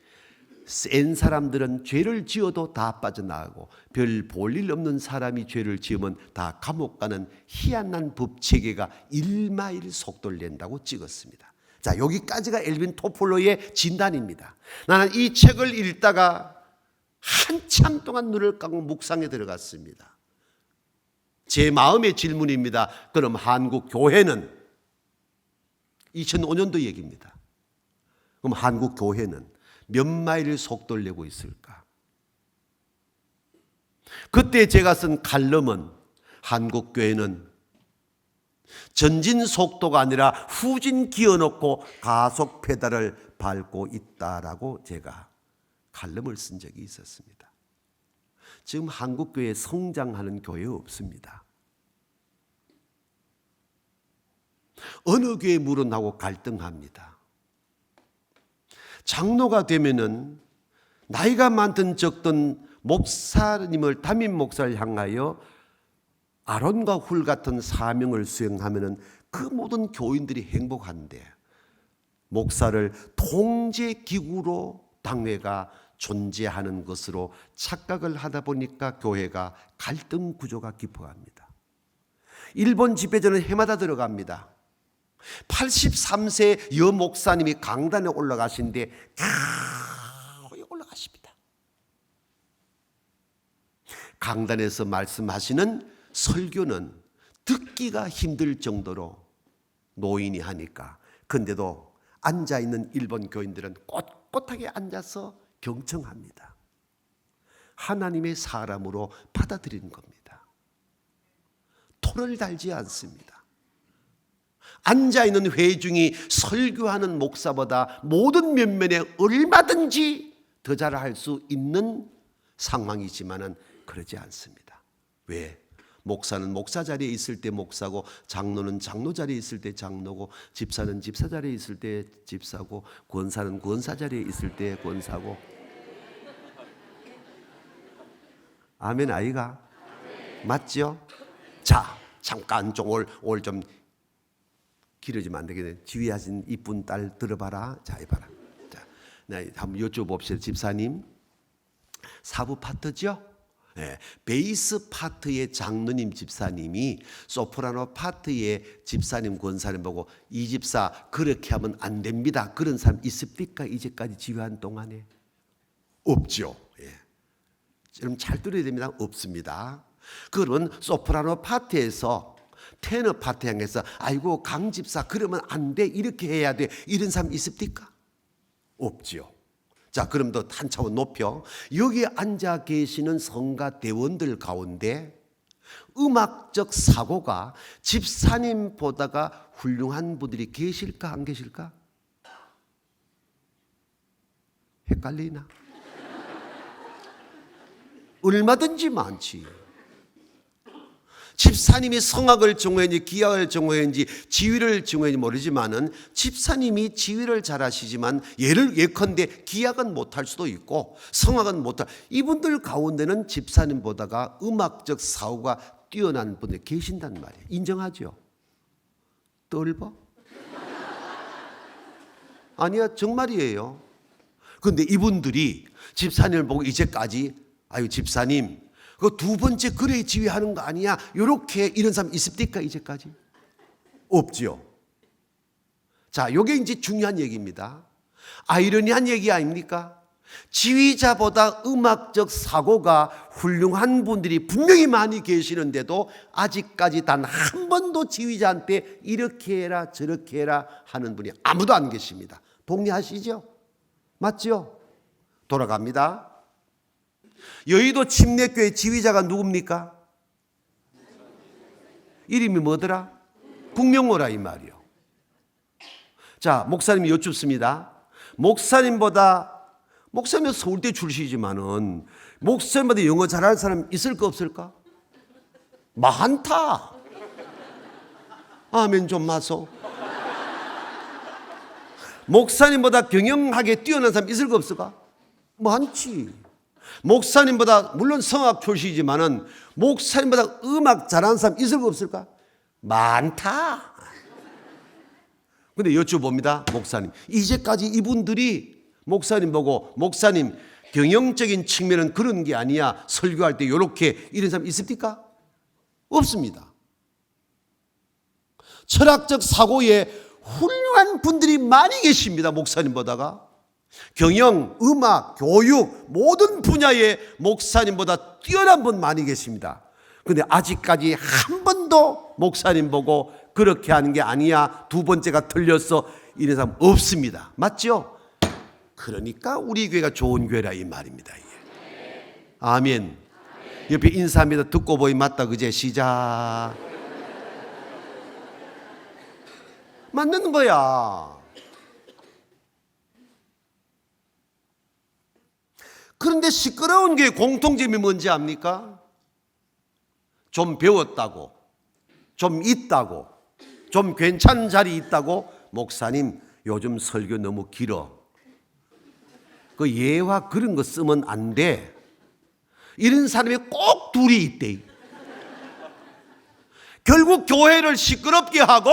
센 사람들은 죄를 지어도 다 빠져나가고 별 볼 일 없는 사람이 죄를 지으면 다 감옥 가는 희한한 법체계가 1마일 속도를 낸다고 찍었습니다. 자, 여기까지가 엘빈 토폴로의 진단입니다. 나는 이 책을 읽다가 한참 동안 눈을 감고 묵상에 들어갔습니다. 제 마음의 질문입니다. 그럼 한국 교회는 2005년도 얘기입니다. 그럼 한국 교회는 몇 마일 속도를 내고 있을까? 그때 제가 쓴 칼럼은 한국 교회는 전진 속도가 아니라 후진 기어 넣고 가속 페달을 밟고 있다라고 제가 칼럼을 쓴 적이 있었습니다. 지금 한국 교회에 성장하는 교회 없습니다. 어느 교회 물어나고 갈등합니다. 장로가 되면은 나이가 많든 적든 목사님을 담임 목사를 향하여 아론과 훌 같은 사명을 수행하면은 그 모든 교인들이 행복한데 목사를 통제 기구로 당회가 존재하는 것으로 착각을 하다 보니까 교회가 갈등 구조가 깊어갑니다. 일본 집회전은 해마다 들어갑니다. 83세 여 목사님이 강단에 올라가신데 올라가십니다. 강단에서 말씀하시는 설교는 듣기가 힘들 정도로 노인이 하니까, 근데도 앉아있는 일본 교인들은 꼿꼿하게 앉아서 경청합니다. 하나님의 사람으로 받아들이는 겁니다. 토를 달지 않습니다. 앉아있는 회중이 설교하는 목사보다 모든 면면에 얼마든지 더 잘할 수 있는 상황이지만은 그러지 않습니다. 왜? 목사는 목사 자리에 있을 때 목사고, 장로는 장로 자리에 있을 때 장로고, 집사는 집사 자리에 있을 때 집사고, 권사는 권사 자리에 있을 때 권사고. 아멘 아이가? 맞죠? 자, 잠깐 좀 올 좀 길어지면 안 되겠네. 지휘하신 이쁜 딸 들어봐라. 자, 이봐라. 자, 나 한번 여쭤봅시다. 집사님, 사부 파트죠? 네, 베이스 파트의 장로님 집사님이 소프라노 파트의 집사님 권사님 보고 이 집사 그렇게 하면 안 됩니다, 그런 사람 있습니까? 이제까지 지휘한 동안에? 없죠. 예. 여러분 잘 들어야 됩니다. 없습니다. 그러면 소프라노 파트에서 테너 파트 향해서 아이고 강 집사 그러면 안 돼, 이렇게 해야 돼, 이런 사람 있습니까? 없죠. 자, 그럼 더 한 차원 높여, 여기 앉아 계시는 성가 대원들 가운데 음악적 사고가 집사님보다가 훌륭한 분들이 계실까 안 계실까? 헷갈리나? 얼마든지 많지. 집사님이 성악을 전공했는지 기악을 전공했는지 지휘를 전공했는지 모르지만은 집사님이 지휘를 잘하시지만 예컨대 기악은 못할 수도 있고 성악은 못할, 이분들 가운데는 집사님보다가 음악적 사고가 뛰어난 분들 계신단 말이에요. 인정하죠? 떨버? 아니야, 정말이에요. 그런데 이분들이 집사님을 보고 이제까지 아유 집사님 그 두 번째 그래 지휘하는 거 아니야, 이렇게 이런 사람 있습니까? 이제까지? 없지요. 자, 이게 이제 중요한 얘기입니다. 아이러니한 얘기 아닙니까? 지휘자보다 음악적 사고가 훌륭한 분들이 분명히 많이 계시는데도 아직까지 단 한 번도 지휘자한테 이렇게 해라 저렇게 해라 하는 분이 아무도 안 계십니다. 동의하시죠? 맞죠? 돌아갑니다. 여의도 침례교회 지휘자가 누굽니까? 이름이 뭐더라? 국명호라 이 말이요. 자, 목사님이 여쭙습니다. 목사님은 서울대 출신이지만은 목사님보다 영어 잘하는 사람 있을까 없을까? 많다. 아멘 좀 마소. 목사님보다 경영학에 뛰어난 사람 있을까 없을까? 많지. 목사님보다 물론 성악 출신이지만은 목사님보다 음악 잘하는 사람 있을까 없을까? 많다. 근데 여쭤봅니다. 목사님, 이제까지 이분들이 목사님 보고 목사님 경영적인 측면은 그런 게 아니야, 설교할 때 이렇게 이런 사람 있습니까? 없습니다. 철학적 사고에 훌륭한 분들이 많이 계십니다. 목사님보다가 경영, 음악, 교육 모든 분야에 목사님보다 뛰어난 분 많이 계십니다. 그런데 아직까지 한 번도 목사님 보고 그렇게 하는 게 아니야, 두 번째가 틀렸어, 이런 사람 없습니다. 맞죠? 그러니까 우리 교회가 좋은 교회라 이 말입니다. 아멘. 옆에 인사합니다. 듣고 보이 맞다 그제? 시작. 맞는 거야. 그런데 시끄러운 교회 공통점이 뭔지 압니까? 좀 배웠다고, 좀 있다고, 좀 괜찮은 자리 있다고, 목사님 요즘 설교 너무 길어, 그 예화 그런 거 쓰면 안 돼, 이런 사람이 꼭 둘이 있대. 결국 교회를 시끄럽게 하고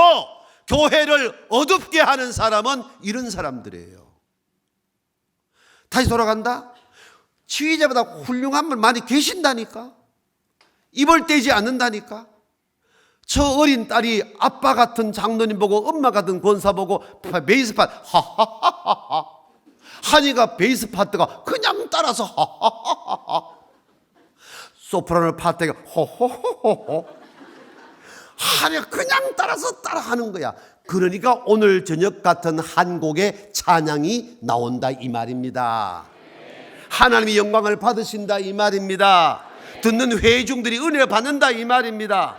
교회를 어둡게 하는 사람은 이런 사람들이에요. 다시 돌아간다. 지휘자보다 훌륭한 분 많이 계신다니까. 입을 떼지 않는다니까. 저 어린 딸이 아빠 같은 장로님 보고 엄마 같은 권사 보고 베이스 파트 하하하하 하니까 베이스 파트가 그냥 따라서 하하하하 소프라노 파트가 호호호호 하니 그냥 따라서 따라하는 거야. 그러니까 오늘 저녁 같은 한 곡의 찬양이 나온다 이 말입니다. 하나님이 영광을 받으신다 이 말입니다. 듣는 회중들이 은혜를 받는다 이 말입니다.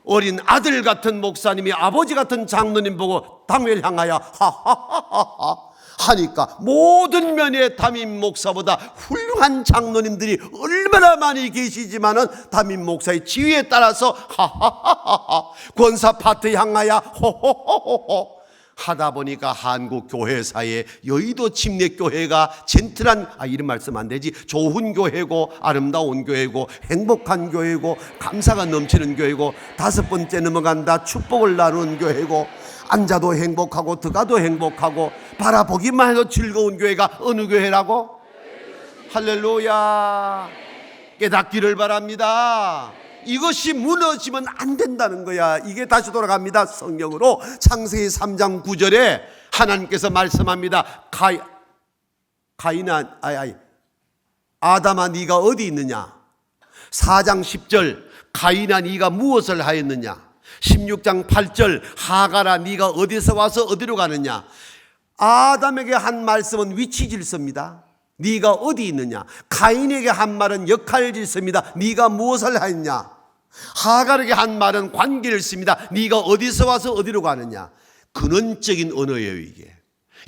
어린 아들 같은 목사님이 아버지 같은 장로님 보고 당회를 향하여 하하하하 하니까 모든 면에 담임 목사보다 훌륭한 장로님들이 얼마나 많이 계시지만은 담임 목사의 지위에 따라서 하하하하 권사 파트 향하여 호호호호 하다 보니까 한국 교회사에 여의도 침례교회가 젠틀한 이런 말씀 안 되지 좋은 교회고 아름다운 교회고 행복한 교회고 감사가 넘치는 교회고 다섯 번째 넘어간다 축복을 나누는 교회고 앉아도 행복하고 들어가도 행복하고 바라보기만 해도 즐거운 교회가 어느 교회라고? 할렐루야. 깨닫기를 바랍니다. 이것이 무너지면 안 된다는 거야. 이게 다시 돌아갑니다. 성경으로 창세기 3장 9절에 하나님께서 말씀합니다. 가인아 아담아 네가 어디 있느냐? 4장 10절 가인아 네가 무엇을 하였느냐? 16장 8절 하갈아 네가 어디서 와서 어디로 가느냐? 아담에게 한 말씀은 위치 질서입니다. 네가 어디 있느냐? 가인에게 한 말은 역할 질서입니다. 네가 무엇을 하였냐? 하갈에게 한 말은 관계를 씁니다. 네가 어디서 와서 어디로 가느냐? 근원적인 언어예요.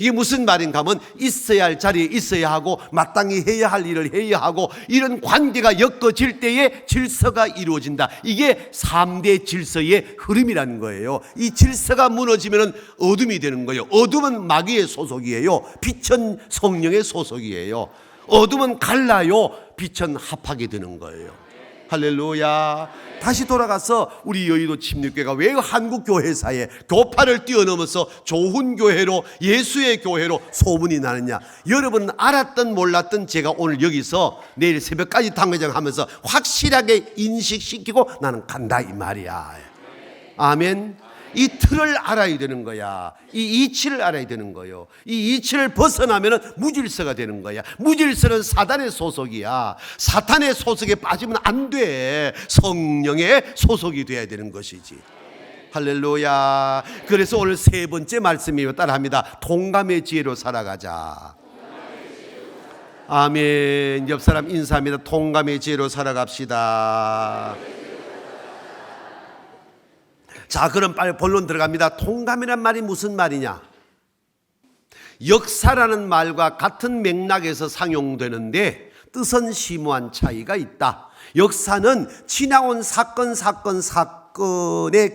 이게 무슨 말인가 하면 있어야 할 자리에 있어야 하고 마땅히 해야 할 일을 해야 하고 이런 관계가 엮어질 때에 질서가 이루어진다. 이게 3대 질서의 흐름이라는 거예요. 이 질서가 무너지면 어둠이 되는 거예요. 어둠은 마귀의 소속이에요. 빛은 성령의 소속이에요. 어둠은 갈라요. 빛은 합하게 되는 거예요. 할렐루야. 다시 돌아가서 우리 여의도 침례교회가 왜 한국 교회사에 교파를 뛰어넘어서 좋은 교회로 예수의 교회로 소문이 나느냐? 여러분은 알았든 몰랐든 제가 오늘 여기서 내일 새벽까지 당회장 하면서 확실하게 인식시키고 나는 간다 이 말이야. 아멘. 이 틀을 알아야 되는 거야. 이 이치를 알아야 되는 거예요. 이 이치를 벗어나면 무질서가 되는 거야. 무질서는 사단의 소속이야. 사탄의 소속에 빠지면 안 돼. 성령의 소속이 돼야 되는 것이지. 할렐루야. 그래서 오늘 세 번째 말씀이에요. 따라합니다. 동감의 지혜로 살아가자. 아멘. 옆 사람 인사합니다. 동감의 지혜로 살아갑시다. 자, 그럼 빨리 본론 들어갑니다. 통감이란 말이 무슨 말이냐? 역사라는 말과 같은 맥락에서 상용되는데 뜻은 심오한 차이가 있다. 역사는 지나온 사건의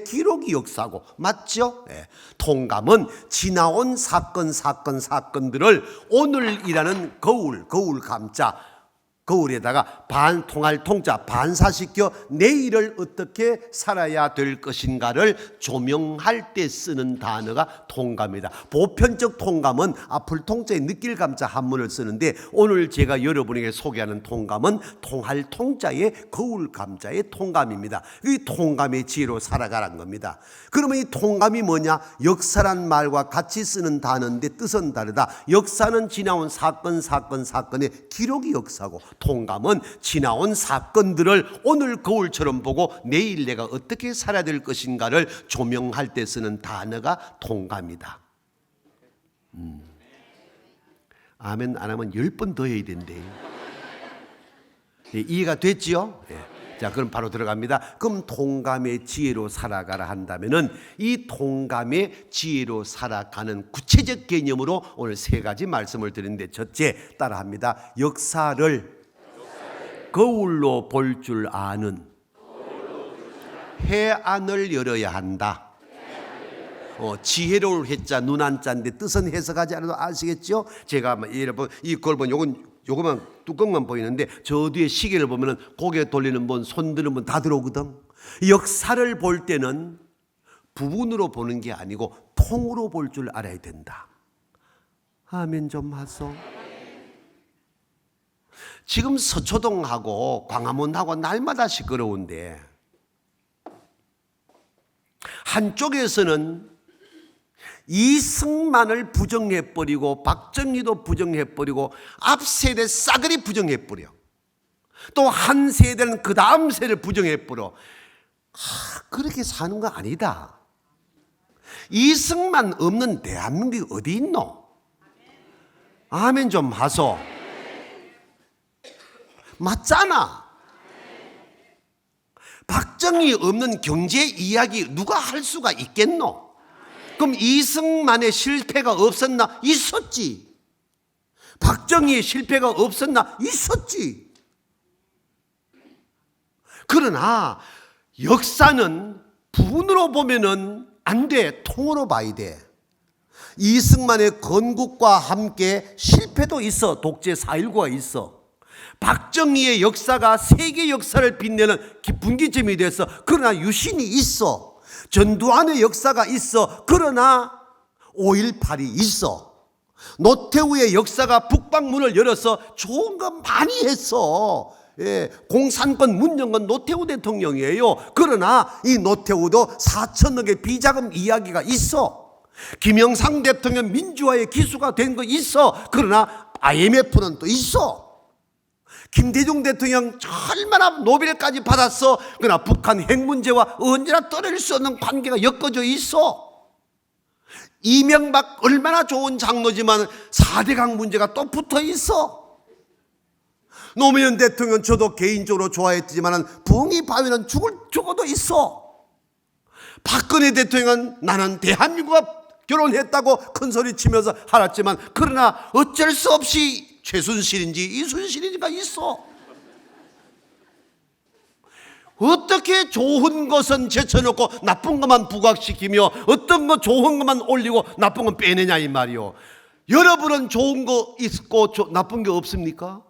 기록이 역사고, 맞죠? 네. 통감은 지나온 사건들을 오늘이라는 거울 감자, 거울에다가 통할 통자 반사시켜 내일을 어떻게 살아야 될 것인가를 조명할 때 쓰는 단어가 통감이다. 보편적 통감은 앞을 통자에 느낄 감자 한문을 쓰는데 오늘 제가 여러분에게 소개하는 통감은 통할 통자에 거울 감자의 통감입니다. 이 통감의 지혜로 살아가라는 겁니다. 그러면 이 통감이 뭐냐? 역사란 말과 같이 쓰는 단어인데 뜻은 다르다. 역사는 지나온 사건의 기록이 역사고, 통감은 지나온 사건들을 오늘 거울처럼 보고 내일 내가 어떻게 살아야 될 것인가를 조명할 때 쓰는 단어가 통감이다. 아멘 안 하면 10번 더 해야 된대. 예, 이해가 됐지요? 예. 자, 그럼 바로 들어갑니다. 그럼 통감의 지혜로 살아가라 한다면은 이 통감의 지혜로 살아가는 구체적 개념으로 오늘 세 가지 말씀을 드리는데, 첫째 따라합니다. 역사를 거울로 볼 줄 아는 해안을 열어야 한다. 지혜로울 해자 눈한자인데 뜻은 해석하지 않아도 아시겠죠? 제가 여러분 이 걸 보면 요거만 뚜껑만 보이는데 저 뒤에 시계를 보면은 고개 돌리는 분, 손 드는 분 다 들어오거든. 역사를 볼 때는 부분으로 보는 게 아니고 통으로 볼 줄 알아야 된다. 아멘 좀 하소. 지금 서초동하고 광화문하고 날마다 시끄러운데 한쪽에서는 이승만을 부정해버리고 박정희도 부정해버리고 앞세대 싸그리 부정해버려. 또 한 세대는 그 다음 세대를 부정해버려. 그렇게 사는 거 아니다. 이승만 없는 대한민국이 어디 있노? 아멘 좀 하소. 맞잖아. 박정희 없는 경제 이야기 누가 할 수가 있겠노? 그럼 이승만의 실패가 없었나? 있었지. 박정희의 실패가 없었나? 있었지. 그러나 역사는 부분으로 보면은 안 돼. 통으로 봐야 돼. 이승만의 건국과 함께 실패도 있어. 독재 4.19가 있어. 박정희의 역사가 세계 역사를 빛내는 분기점이 돼서 그러나 유신이 있어. 전두환의 역사가 있어. 그러나 5.18이 있어. 노태우의 역사가 북방문을 열어서 좋은 거 많이 했어. 공산권 문정권 노태우 대통령이에요. 그러나 이 노태우도 4천억의 비자금 이야기가 있어. 김영삼 대통령 민주화의 기수가 된 거 있어. 그러나 IMF는 또 있어. 김대중 대통령 얼마나 노벨까지 받았어. 그러나 북한 핵 문제와 언제나 떨어질 수 없는 관계가 엮어져 있어. 이명박 얼마나 좋은 장로지만 4대강 문제가 또 붙어 있어. 노무현 대통령 저도 개인적으로 좋아했지만 붕이 바위는 죽어도 있어. 박근혜 대통령은 나는 대한민국과 결혼했다고 큰소리 치면서 하았지만 그러나 어쩔 수 없이 최순실인지 이순실인지가 있어. 어떻게 좋은 것은 제쳐놓고 나쁜 것만 부각시키며 어떤 거 좋은 것만 올리고 나쁜 건 빼내냐 이 말이요. 여러분은 좋은 거 있고 나쁜 게 없습니까?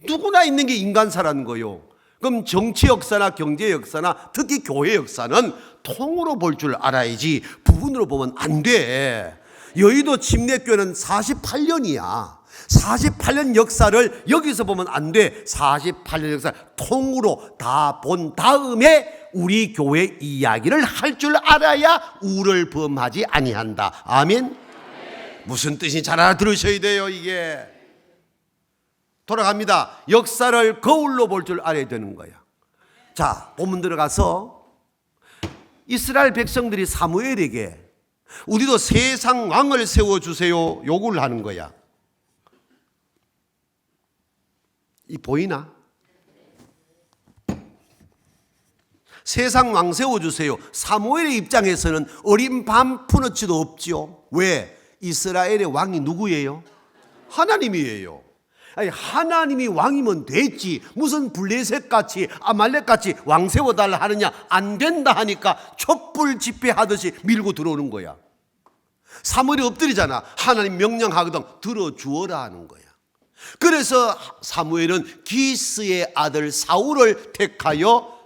누구나 있는 게 인간사라는 거요. 그럼 정치 역사나 경제 역사나 특히 교회 역사는 통으로 볼 줄 알아야지 부분으로 보면 안 돼. 여의도 침례교회는 48년이야. 48년 역사를 여기서 보면 안 돼. 48년 역사 통으로 다 본 다음에 우리 교회 이야기를 할 줄 알아야 우를 범하지 아니한다. 아멘? 무슨 뜻인지 잘 알아들으셔야 돼요. 이게 돌아갑니다. 역사를 거울로 볼 줄 알아야 되는 거야. 자, 본문 들어가서 이스라엘 백성들이 사무엘에게 우리도 세상 왕을 세워주세요 요구를 하는 거야. 이 보이나? 세상 왕 세워주세요. 사무엘의 입장에서는 어린 밤 푸너치도 없지요. 왜? 이스라엘의 왕이 누구예요? 하나님이에요. 아니, 하나님이 왕이면 됐지 무슨 블레셋같이 아말렉같이 왕 세워달라 하느냐. 안 된다 하니까 촛불 집회하듯이 밀고 들어오는 거야. 사무엘이 엎드리잖아. 하나님 명령하거든 들어주어라 하는 거야. 그래서 사무엘은 기스의 아들 사울을 택하여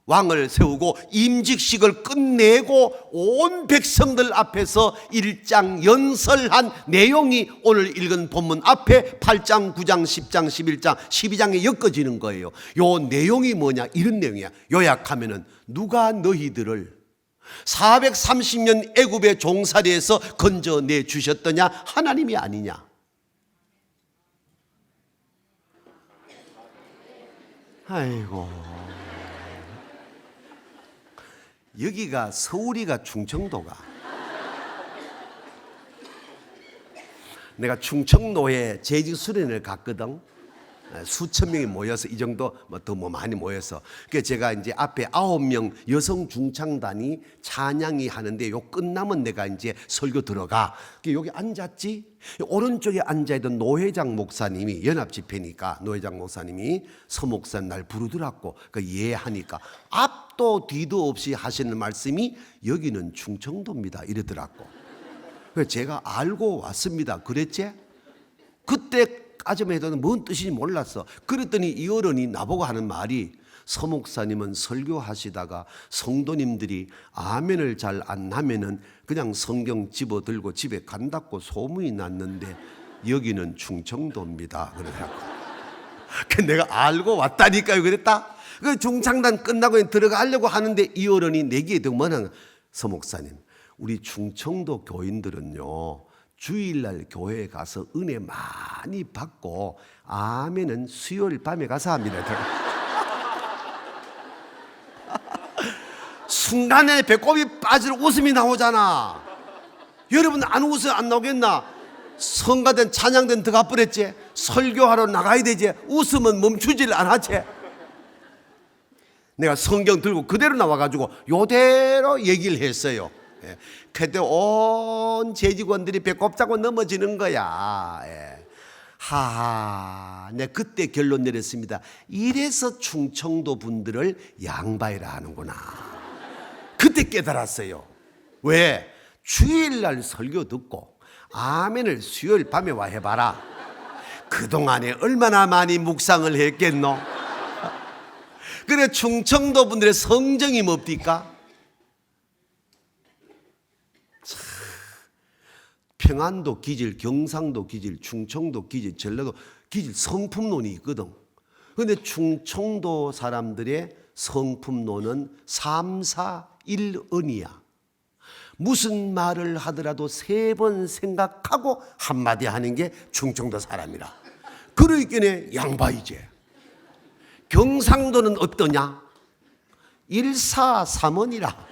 왕을 세우고 임직식을 끝내고 온 백성들 앞에서 일장 연설한 내용이 오늘 읽은 본문 앞에 8장, 9장, 10장, 11장, 12장에 엮어지는 거예요. 요 내용이 뭐냐? 이런 내용이야. 요약하면은 누가 너희들을 430년 애굽의 종살이에서 건져내 주셨더냐? 하나님이 아니냐? 아이고, 여기가 서울이가 충청도가. 내가 충청도에 재직 수련을 갔거든. 수천 명이 모여서 이 정도 더 많이 모여서. 그래서 제가 이제 앞에 9명 여성 중창단이 찬양이 하는데 요 끝나면 내가 이제 설교 들어가. 여기 앉았지. 오른쪽에 앉아있던 노회장 목사님이 연합 집회니까 노회장 목사님이 서목산 날 부르더라고. 그 이해하니까 앞도 뒤도 없이 하시는 말씀이 여기는 충청도입니다 이러더라고. 그래서 제가 알고 왔습니다. 그랬지? 그때까지만 해도 뭔 뜻인지 몰랐어. 그랬더니 이 어른이 나보고 하는 말이 서 목사님은 설교하시다가 성도님들이 아멘을 잘 안 하면은 그냥 성경 집어들고 집에 간다고 소문이 났는데 여기는 충청도입니다. 그러더라고. 그 내가 알고 왔다니까요. 그랬다. 그 중창단 끝나고 들어가려고 하는데 이 어른이 내기에 등만한 서목사님, 우리 충청도 교인들은요 주일날 교회에 가서 은혜 많이 받고 아멘은 수요일 밤에 가서 합니다. 순간에 배꼽이 빠지는 웃음이 나오잖아. 여러분 안 웃어 안 나오겠나? 성가된 찬양된 들어가 버렸지. 설교하러 나가야 되지. 웃음은 멈추질 않았지. 내가 성경 들고 그대로 나와가지고 요대로 얘기를 했어요. 예. 그때 온 재직원들이 배꼽 잡고 넘어지는 거야. 예. 하하, 내가 그때 결론 내렸습니다. 이래서 충청도 분들을 양바이라 하는구나. 그때 깨달았어요. 왜? 주일날 설교 듣고 아멘을 수요일 밤에 와 해봐라. 그동안에 얼마나 많이 묵상을 했겠노? 그래 충청도 분들의 성정이 뭡니까? 평안도 기질, 경상도 기질, 충청도 기질, 전라도 기질 성품론이 있거든. 그런데 충청도 사람들의 성품론은 3, 4, 1언이야. 무슨 말을 하더라도 3번 생각하고 한마디 하는 게 충청도 사람이라. 그러기에 양바이제. 경상도는 어떠냐? 1, 4, 3원이라.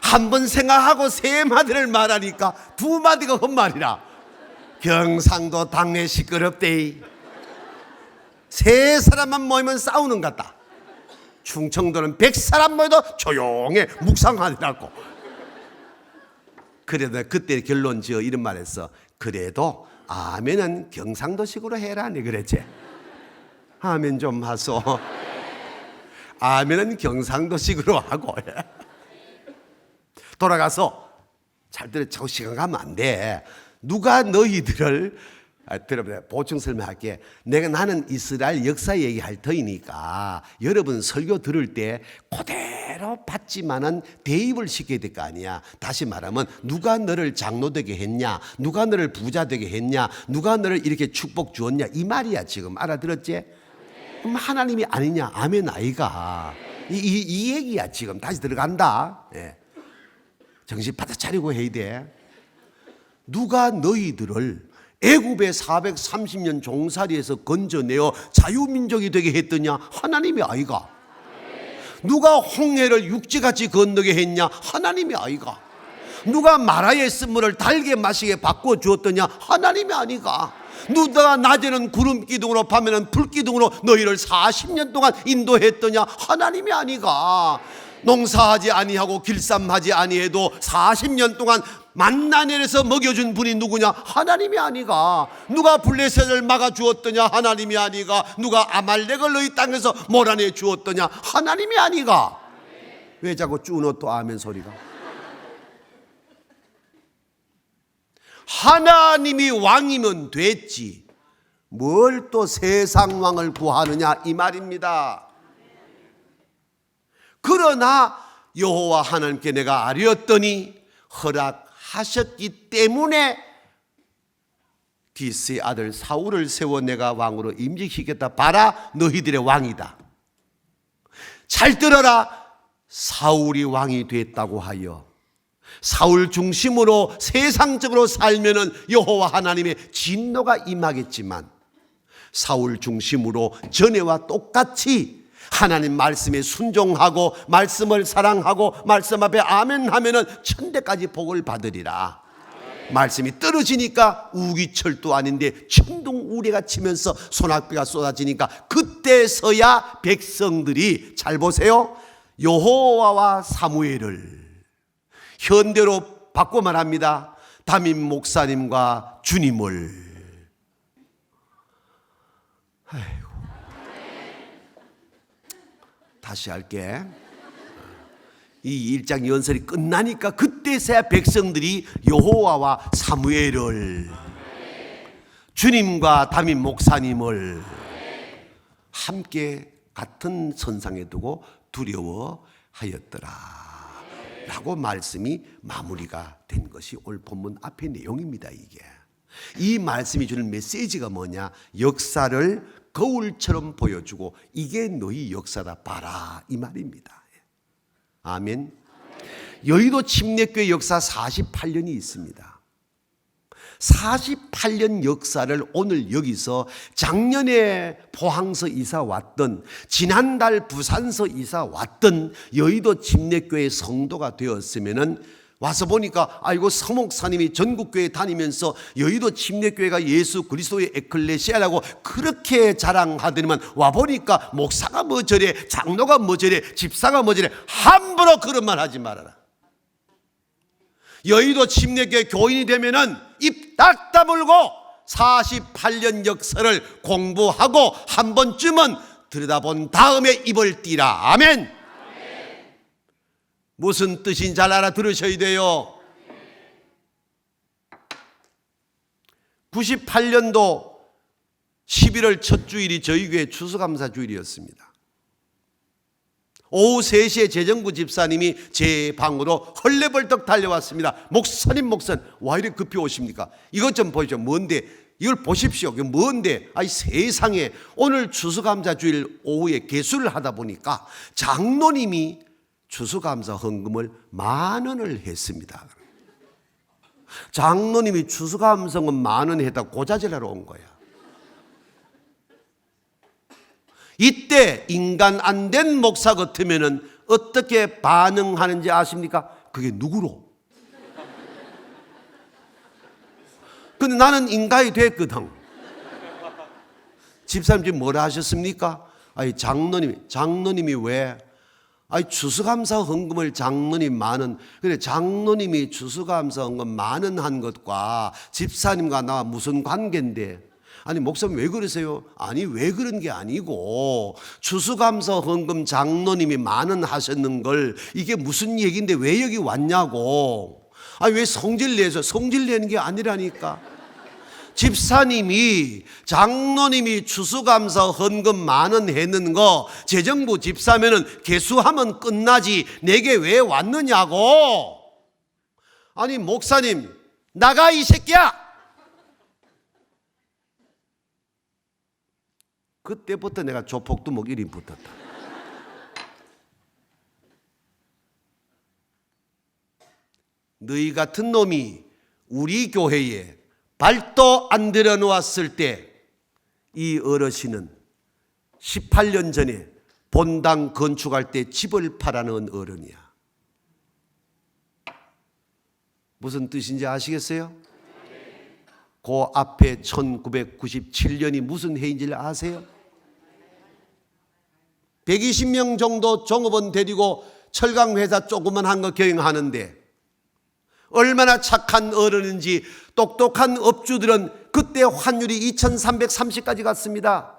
한 번 생각하고 3마디를 말하니까 2마디가 헛말이라. 경상도 당내 시끄럽대. 3사람만 모이면 싸우는 것 같다. 충청도는 100사람 모여도 조용해 묵상하더라고. 그래도 그때 결론 지어 이런 말 했어. 그래도 아멘은 경상도식으로 해라. 네 그랬지. 아멘 좀 하소. 아멘은 경상도식으로 하고. 돌아가서 잘 들어. 저 시간 가면 안 돼. 누가 너희들을 들어보세요. 보충 설명할게. 나는 이스라엘 역사 얘기할 터이니까 여러분 설교 들을 때 그대로 받지만은 대입을 시켜야 될 거 아니야. 다시 말하면 누가 너를 장로 되게 했냐, 누가 너를 부자 되게 했냐, 누가 너를 이렇게 축복 주었냐, 이 말이야. 지금 알아들었지? 그럼 하나님이 아니냐? 아멘 아이가. 이 얘기야. 지금 다시 들어간다. 예. 정신 바짝 차리고 해야 돼. 누가 너희들을 애굽의 430년 종살이에서 건져내어 자유민족이 되게 했더냐? 하나님이 아이가. 누가 홍해를 육지같이 건너게 했냐? 하나님이 아이가. 누가 마라의 쓴물을 달게 마시게 바꿔주었더냐? 하나님이 아니가. 누가 낮에는 구름 기둥으로 밤에는 불 기둥으로 너희를 40년 동안 인도했더냐? 하나님이 아니가. 농사하지 아니하고 길쌈하지 아니해도 40년 동안 만나 내려서 먹여준 분이 누구냐? 하나님이 아니가. 누가 블레셋을 막아주었더냐? 하나님이 아니가. 누가 아말렉을 너희 땅에서 몰아내 주었더냐? 하나님이 아니가. 왜 자꾸 쭈너 또 아멘 소리가? 하나님이 왕이면 됐지 뭘 또 세상 왕을 구하느냐 이 말입니다. 그러나 여호와 하나님께 내가 아뢰었더니 허락하셨기 때문에 기스의 아들 사울을 세워 내가 왕으로 임직시켰다. 봐라, 너희들의 왕이다. 잘 들어라. 사울이 왕이 됐다고 하여 사울 중심으로 세상적으로 살면은 여호와 하나님의 진노가 임하겠지만 사울 중심으로 전에와 똑같이 하나님 말씀에 순종하고 말씀을 사랑하고 말씀 앞에 아멘 하면은 천대까지 복을 받으리라. 말씀이 떨어지니까 우기철도 아닌데 천둥 우레가 치면서 소낙비가 쏟아지니까 그때서야 백성들이 잘 보세요. 여호와와 사무엘을 현대로 바꿔 말합니다. 담임 목사님과 주님을. 아이고. 다시 할게. 이 1장 연설이 끝나니까 그때서야 백성들이 여호와와 사무엘을, 주님과 담임 목사님을 함께 같은 선상에 두고 두려워하였더라 라고 말씀이 마무리가 된 것이 오늘 본문 앞의 내용입니다. 이게 이 말씀이 주는 메시지가 뭐냐? 역사를 거울처럼 보여주고 이게 너희 역사다 봐라 이 말입니다. 아멘. 여의도 침례교회 역사 48년이 있습니다. 48년 역사를 오늘 여기서 작년에 포항서 이사 왔던, 지난달 부산서 이사 왔던 여의도 침례교회 성도가 되었으면은 와서 보니까 아이고 서목사님이 전국교회 다니면서 여의도 침례교회가 예수 그리스도의 에클레시아라고 그렇게 자랑하더니만 와보니까 목사가 뭐 저래, 장로가 뭐 저래, 집사가 뭐 저래, 함부로 그런 말 하지 말아라. 여의도 침례교회 교인이 되면은 입 딱 다물고 48년 역사를 공부하고 한 번쯤은 들여다본 다음에 입을 띠라. 아멘. 무슨 뜻인지 잘 알아들으셔야 돼요. 98년도 11월 첫 주일이 저희 교회 추수감사 주일이었습니다. 오후 3시에 재정부 집사님이 제 방으로 헐레벌떡 달려왔습니다. 목사님 와 이렇게 급히 오십니까? 이것 좀 보십시오. 뭔데? 이걸 보십시오. 이게 뭔데? 아이 세상에, 오늘 추수감사 주일 오후에 개수를 하다 보니까 장로님이 추수감사 헌금을 10,000원을 했습니다. 장로님이 추수감사 헌금 10,000원 했다 고자질하러 온 거야. 이때 인간 안 된 목사 같으면은 어떻게 반응하는지 아십니까? 그게 누구로? 근데 나는 인간이 됐거든. 집사님 지금 뭐라 하셨습니까? 아니 장로님이 왜? 아니 추수감사 헌금을 장로님 10,000원, 그래 장로님이 추수감사 헌금 10,000원 한 것과 집사님과 나 무슨 관계인데? 아니 목사님 왜 그러세요? 아니 왜 그런 게 아니고 추수감사 헌금 장로님이 10,000원 하셨는 걸 이게 무슨 얘기인데 왜 여기 왔냐고. 아니 왜 성질 내서, 성질 내는 게 아니라니까. 집사님이 장로님이 추수감사 헌금 10,000원 했는 거 재정부 집사면은 개수하면 끝나지 내게 왜 왔느냐고. 아니 목사님 나가 이 새끼야. 그때부터 내가 조폭두목 1인 붙었다. 너희 같은 놈이 우리 교회에 발도 안 들여놓았을 때 이 어르신은 18년 전에 본당 건축할 때 집을 팔아놓은 어른이야. 무슨 뜻인지 아시겠어요? 그 앞에 1997년이 무슨 해인지를 아세요? 120명 정도 종업원 데리고 철강회사 조그만 한 거 경영하는데 얼마나 착한 어른인지 똑똑한 업주들은 그때 환율이 2330까지 갔습니다.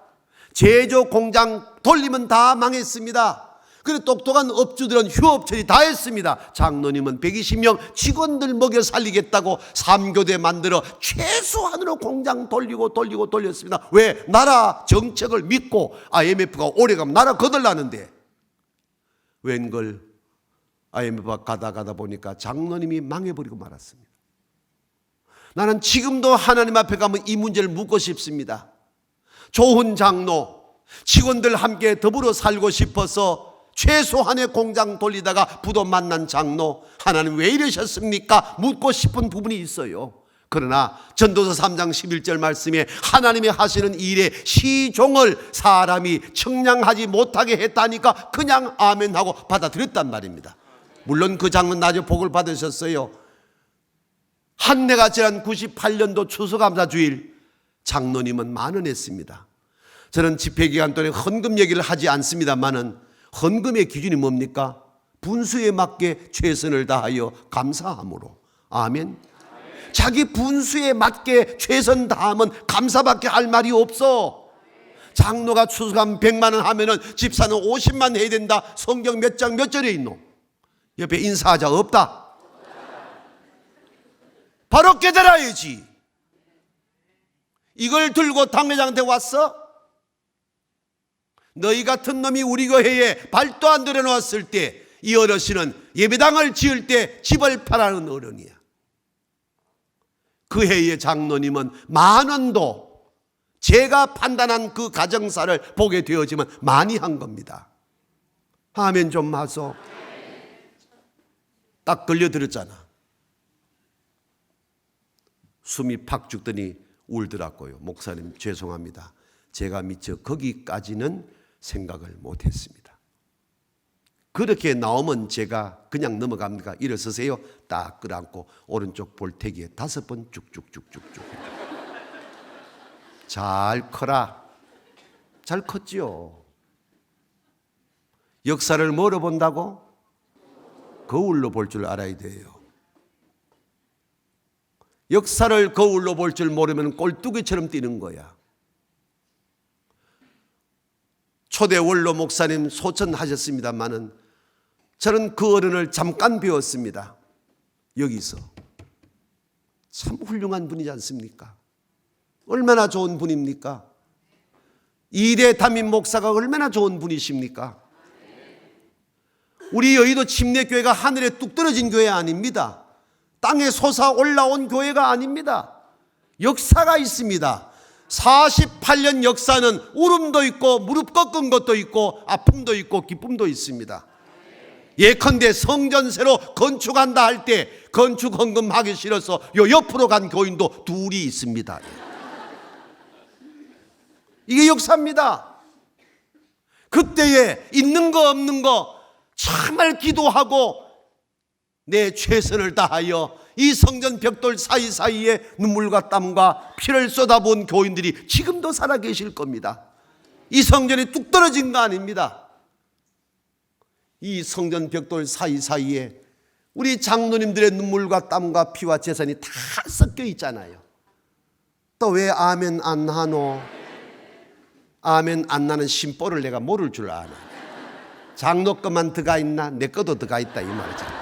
제조 공장 돌리면 다 망했습니다. 그리고 똑똑한 업주들은 휴업 처리 다 했습니다. 장로님은 120명 직원들 먹여 살리겠다고 3교대 만들어 최소한으로 공장 돌렸습니다. 왜? 나라 정책을 믿고 IMF가 오래가면 나라 거들나는데 웬걸 IMF가 가다 보니까 장로님이 망해버리고 말았습니다. 나는 지금도 하나님 앞에 가면 이 문제를 묻고 싶습니다. 좋은 장로, 직원들 함께 더불어 살고 싶어서 최소한의 공장 돌리다가 부도 만난 장로, 하나님 왜 이러셨습니까? 묻고 싶은 부분이 있어요. 그러나 전도서 3장 11절 말씀에 하나님이 하시는 일에 시종을 사람이 청량하지 못하게 했다니까 그냥 아멘하고 받아들였단 말입니다. 물론 그 장로는 나중에 복을 받으셨어요. 한 해가 지난 98년도 추수감사 주일 장로님은 10,000원 했습니다. 저는 집회기간 동안에 헌금 얘기를 하지 않습니다만은 헌금의 기준이 뭡니까? 분수에 맞게 최선을 다하여 감사함으로. 아멘. 자기 분수에 맞게 최선 다하면 감사밖에 할 말이 없어. 장로가 추수감 100만 원 하면은 집사는 50만 해야 된다. 성경 몇 장 몇 절에 있노? 옆에 인사하자 없다. 바로 깨달아야지. 이걸 들고 당회장한테 왔어? 너희 같은 놈이 우리 교회에 발도 안 들여놓았을 때 이 어르신은 예배당을 지을 때 집을 팔아는 어른이야. 그 해의 장로님은 만원도 제가 판단한 그 가정사를 보게 되었지만 많이 한 겁니다. 아멘 좀 하소. 딱 걸려들었잖아. 숨이 팍 죽더니 울더라고요. 목사님 죄송합니다. 제가 미처 거기까지는 생각을 못했습니다. 그렇게 나오면 제가 그냥 넘어갑니까? 일어서세요. 딱 끌어안고 오른쪽 볼태기에 5번 쭉쭉쭉쭉쭉. 잘 커라. 잘 컸지요. 역사를 뭐로 본다고? 거울로 볼 줄 알아야 돼요. 역사를 거울로 볼 줄 모르면 꼴뚜기처럼 뛰는 거야. 초대 원로 목사님 소천하셨습니다마는 저는 그 어른을 잠깐 배웠습니다. 여기서. 참 훌륭한 분이지 않습니까? 얼마나 좋은 분입니까? 이대 담임 목사가 얼마나 좋은 분이십니까? 우리 여의도 침례교회가 하늘에 뚝 떨어진 교회 아닙니다. 땅에 솟아 올라온 교회가 아닙니다. 역사가 있습니다. 48년 역사는 울음도 있고 무릎 꺾은 것도 있고 아픔도 있고 기쁨도 있습니다. 예컨대 성전 새로 건축한다 할 때 건축 헌금하기 싫어서 요 옆으로 간 교인도 둘이 있습니다. 이게 역사입니다. 그때에 있는 거 없는 거 정말 기도하고 내 최선을 다하여 이 성전 벽돌 사이사이에 눈물과 땀과 피를 쏟아부은 교인들이 지금도 살아계실 겁니다. 이 성전이 뚝 떨어진 거 아닙니다. 이 성전 벽돌 사이사이에 우리 장로님들의 눈물과 땀과 피와 재산이 다 섞여 있잖아요. 또 왜 아멘 안 하노? 아멘 안 나는 심보를 내가 모를 줄 아나. 장로 것만 들어가 있나? 내 것도 들어가 있다 이 말이잖아.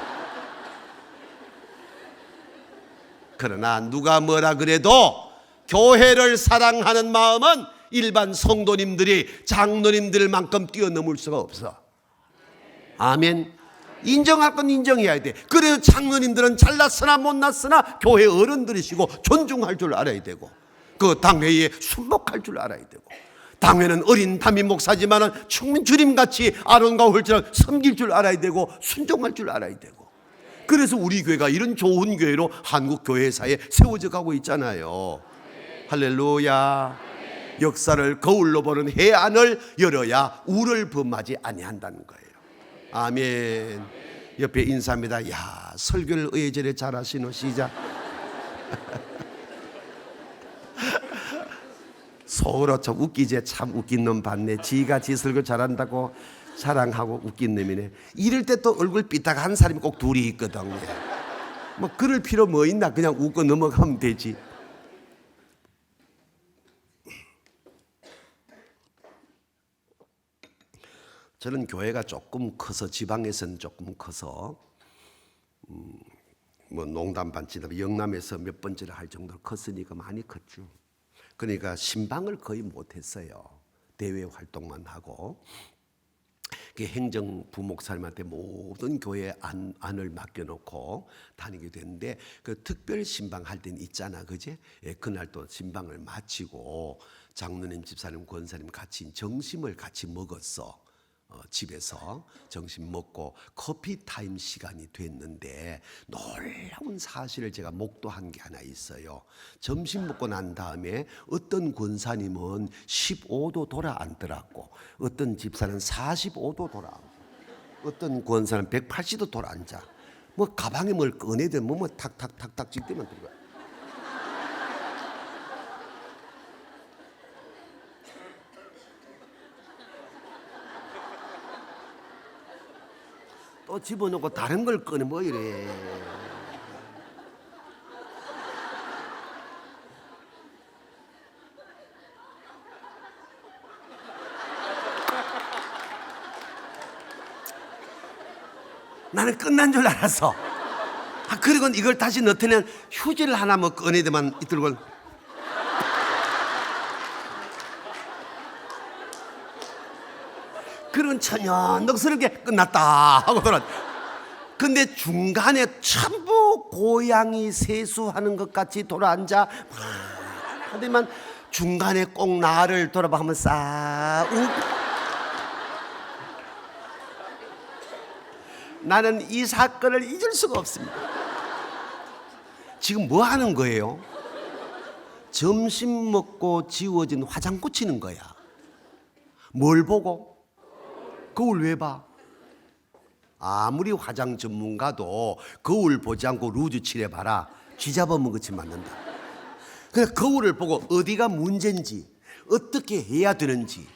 그러나 누가 뭐라 그래도 교회를 사랑하는 마음은 일반 성도님들이 장로님들만큼 뛰어넘을 수가 없어. 아멘. 인정할 건 인정해야 돼. 그래서 장로님들은 잘났으나 못났으나 교회 어른들이시고 존중할 줄 알아야 되고 그 당회에 순복할 줄 알아야 되고 당회는 어린 담임 목사지만은 충분 주님같이 아론과 홀처럼 섬길 줄 알아야 되고 순종할 줄 알아야 되고 그래서 우리 교회가 이런 좋은 교회로 한국 교회사에 세워져 가고 있잖아요. 할렐루야. 역사를 거울로 보는 해안을 열어야 우를 범하지 아니한다는 거예요. 아멘. 옆에 인사합니다. 야, 설교를 의제를 잘하시노. 시작. 속으로 좀 웃기지. 참 웃긴 놈 봤네. 지가 지 설교 잘한다고 자랑하고 웃긴 놈이네. 이럴 때 또 얼굴 삐딱한 사람이 꼭 둘이 있거든. 뭐 그럴 필요 뭐 있나. 그냥 웃고 넘어가면 되지. 저는 교회가 조금 커서 지방에서는 조금 커서 뭐 농담 반치다 영남에서 몇 번째를 할 정도로 컸으니까 많이 컸죠. 그러니까 신방을 거의 못했어요. 대외 활동만 하고 행정 부목사님한테 모든 교회 안을 맡겨놓고 다니게 됐는데 그 특별 신방 할 때는 있잖아, 그지? 예, 그날 또 신방을 마치고 장로님, 집사님, 권사님 같이 점심을 같이 먹었어. 집에서 점심 먹고 커피 타임 시간이 됐는데 놀라운 사실을 제가 목도한 게 하나 있어요. 점심 먹고 난 다음에 어떤 권사님은 15도 돌아앉더라고. 어떤 집사는 45도 돌아앉고 어떤 권사는 180도 돌아앉아. 뭐 가방에 뭘 꺼내든 뭐 탁탁탁탁 찍대면 들어가. 또 집어넣고 다른 걸 꺼내 뭐 이래. 나는 끝난 줄 알았어. 그리고 이걸 다시 넣더니 휴지를 하나 뭐 꺼내더만 이들고 그런 천연덕스럽게 끝났다 하고 돌아. 근데 중간에 전부 고양이 세수하는 것 같이 돌아앉아 하더만 중간에 꼭 나를 돌아봐 하면 싹 웃고. 나는 이 사건을 잊을 수가 없습니다. 지금 뭐 하는 거예요? 점심 먹고 지워진 화장 고치는 거야. 뭘 보고? 거울 왜 봐? 아무리 화장 전문가도 거울 보지 않고 루즈 칠해봐라 쥐잡아먹은 것이 맞는다. 그래서 거울을 보고 어디가 문제인지 어떻게 해야 되는지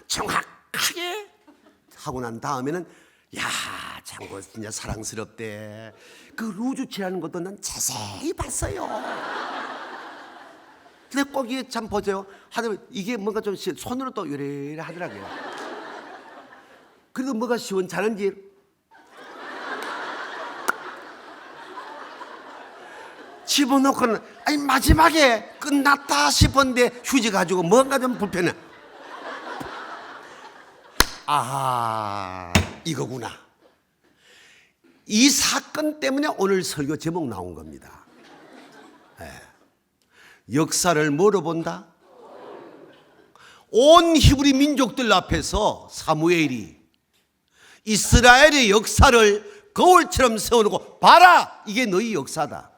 정확하게 하고 난 다음에는 야 장고 진짜 사랑스럽대. 그 루즈 칠하는 것도 난 자세히 봤어요. 근데 꼭 이게 참 보세요. 하여튼 이게 뭔가 좀 손으로 또 요래 하더라고요. 그래도 뭐가 시원찮은지 집어넣고는 아니 마지막에 끝났다 싶었는데 휴지 가지고 뭔가 좀 불편해. 아하 이거구나. 이 사건 때문에 오늘 설교 제목 나온 겁니다. 네. 역사를 뭐로 본다? 온 히브리 민족들 앞에서 사무엘이 이스라엘의 역사를 거울처럼 세워놓고 봐라 이게 너희 역사다.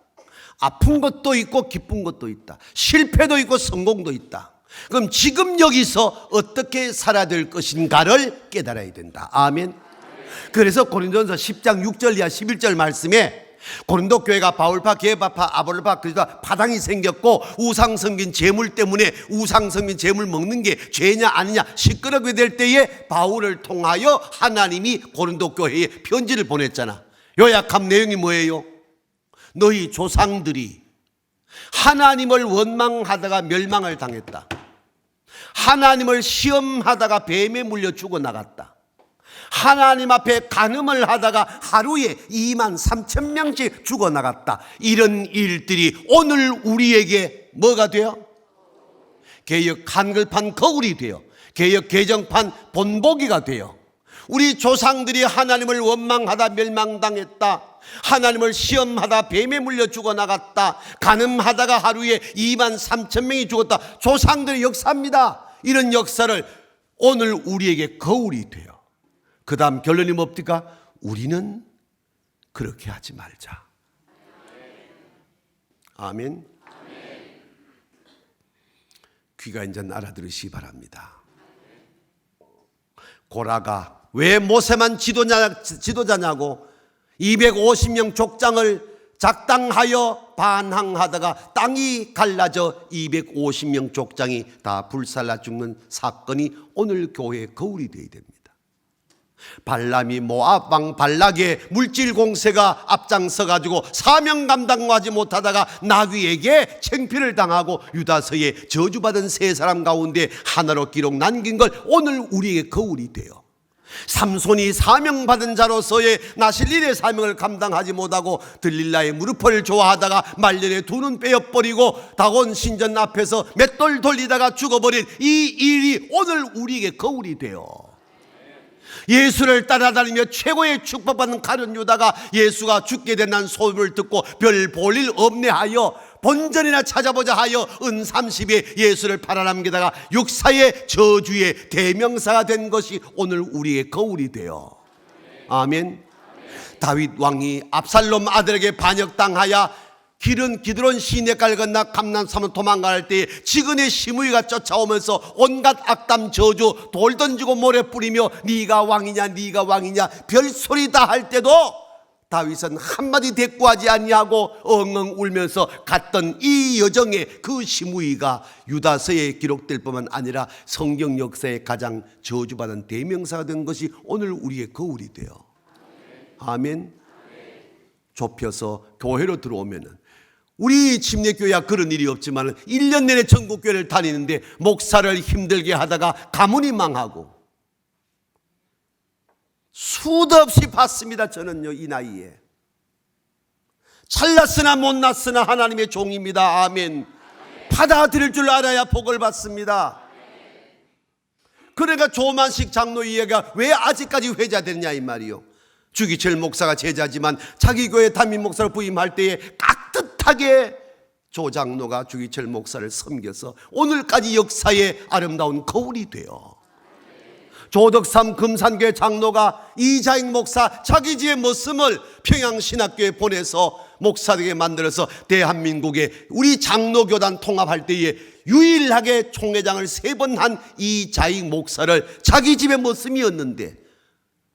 아픈 것도 있고 기쁜 것도 있다. 실패도 있고 성공도 있다. 그럼 지금 여기서 어떻게 살아야 될 것인가를 깨달아야 된다. 아멘. 그래서 고린도전서 10장 6절 이하 11절 말씀에 고린도 교회가 바울파, 게바파, 아볼로파 그리스도와 파당이 생겼고 우상 섬긴 재물 때문에 우상 섬긴 재물 먹는 게 죄냐 아니냐 시끄럽게 될 때에 바울을 통하여 하나님이 고린도 교회에 편지를 보냈잖아. 요약한 내용이 뭐예요? 너희 조상들이 하나님을 원망하다가 멸망을 당했다. 하나님을 시험하다가 뱀에 물려 죽어나갔다. 하나님 앞에 간음을 하다가 하루에 23,000명씩 죽어나갔다. 이런 일들이 오늘 우리에게 뭐가 돼요? 개역 한글판 거울이 돼요. 개역 개정판 본보기가 돼요. 우리 조상들이 하나님을 원망하다 멸망당했다. 하나님을 시험하다 뱀에 물려 죽어나갔다. 간음하다가 하루에 23,000명이 죽었다. 조상들의 역사입니다. 이런 역사를 오늘 우리에게 거울이 돼요. 그 다음 결론이 뭡니까? 우리는 그렇게 하지 말자. 아멘. 귀가 이제 알아들으시기 바랍니다. 고라가 왜 모세만 지도자냐고 250명 족장을 작당하여 반항하다가 땅이 갈라져 250명 족장이 다 불살라 죽는 사건이 오늘 교회의 거울이 되어야 됩니다. 발람이 모압 왕 발락의 물질 공세가 앞장서 가지고 사명 감당하지 못하다가 나귀에게 창피를 당하고 유다서에 저주받은 세 사람 가운데 하나로 기록 남긴 걸 오늘 우리에게 거울이 돼요. 삼손이 사명받은 자로서의 나실릴의 사명을 감당하지 못하고 들릴라의 무릎을 좋아하다가 말년에 두 눈 빼어버리고 다곤 신전 앞에서 맷돌 돌리다가 죽어버린 이 일이 오늘 우리에게 거울이 돼요. 예수를 따라다니며 최고의 축복받는 가룟 유다가 예수가 죽게 된다는 소문을 듣고 별 볼 일 없네 하여 본전이나 찾아보자 하여 은 30에 예수를 팔아넘기다가 육사의 저주의 대명사가 된 것이 오늘 우리의 거울이 되어. 아멘. 다윗 왕이 압살롬 아들에게 반역당하여 기드론 시내가를 건너 감난산으로 도망갈 때에 지근의 시므이가 쫓아오면서 온갖 악담 저주 돌 던지고 모래 뿌리며 네가 왕이냐 네가 왕이냐 별소리 다 할 때도 다윗은 한마디 대꾸하지 아니하고 엉엉 울면서 갔던 이 여정에 그 시므이가 유다서에 기록될 뿐만 아니라 성경 역사의 가장 저주받은 대명사가 된 것이 오늘 우리의 거울이 되어. 아멘. 좁혀서 교회로 들어오면은 우리 침례교회야 그런 일이 없지만 1년 내내 전국교회를 다니는데 목사를 힘들게 하다가 가문이 망하고 수도 없이 봤습니다. 저는요 이 나이에 잘났으나 못났으나 하나님의 종입니다. 아멘. 받아들일 줄 알아야 복을 받습니다. 그러니까 조만식 장로 이해가 왜 아직까지 회자되느냐 이 말이요. 주기철 목사가 제자지만 자기 교회 담임 목사를 부임할 때에 깍듯하게 조 장로가 주기철 목사를 섬겨서 오늘까지 역사의 아름다운 거울이 되어 조덕삼 금산교회 장로가 이자익 목사 자기 집의 모습을 평양신학교에 보내서 목사되게 만들어서 대한민국의 우리 장로교단 통합할 때에 유일하게 총회장을 3번 한 이자익 목사를 자기 집의 모습이었는데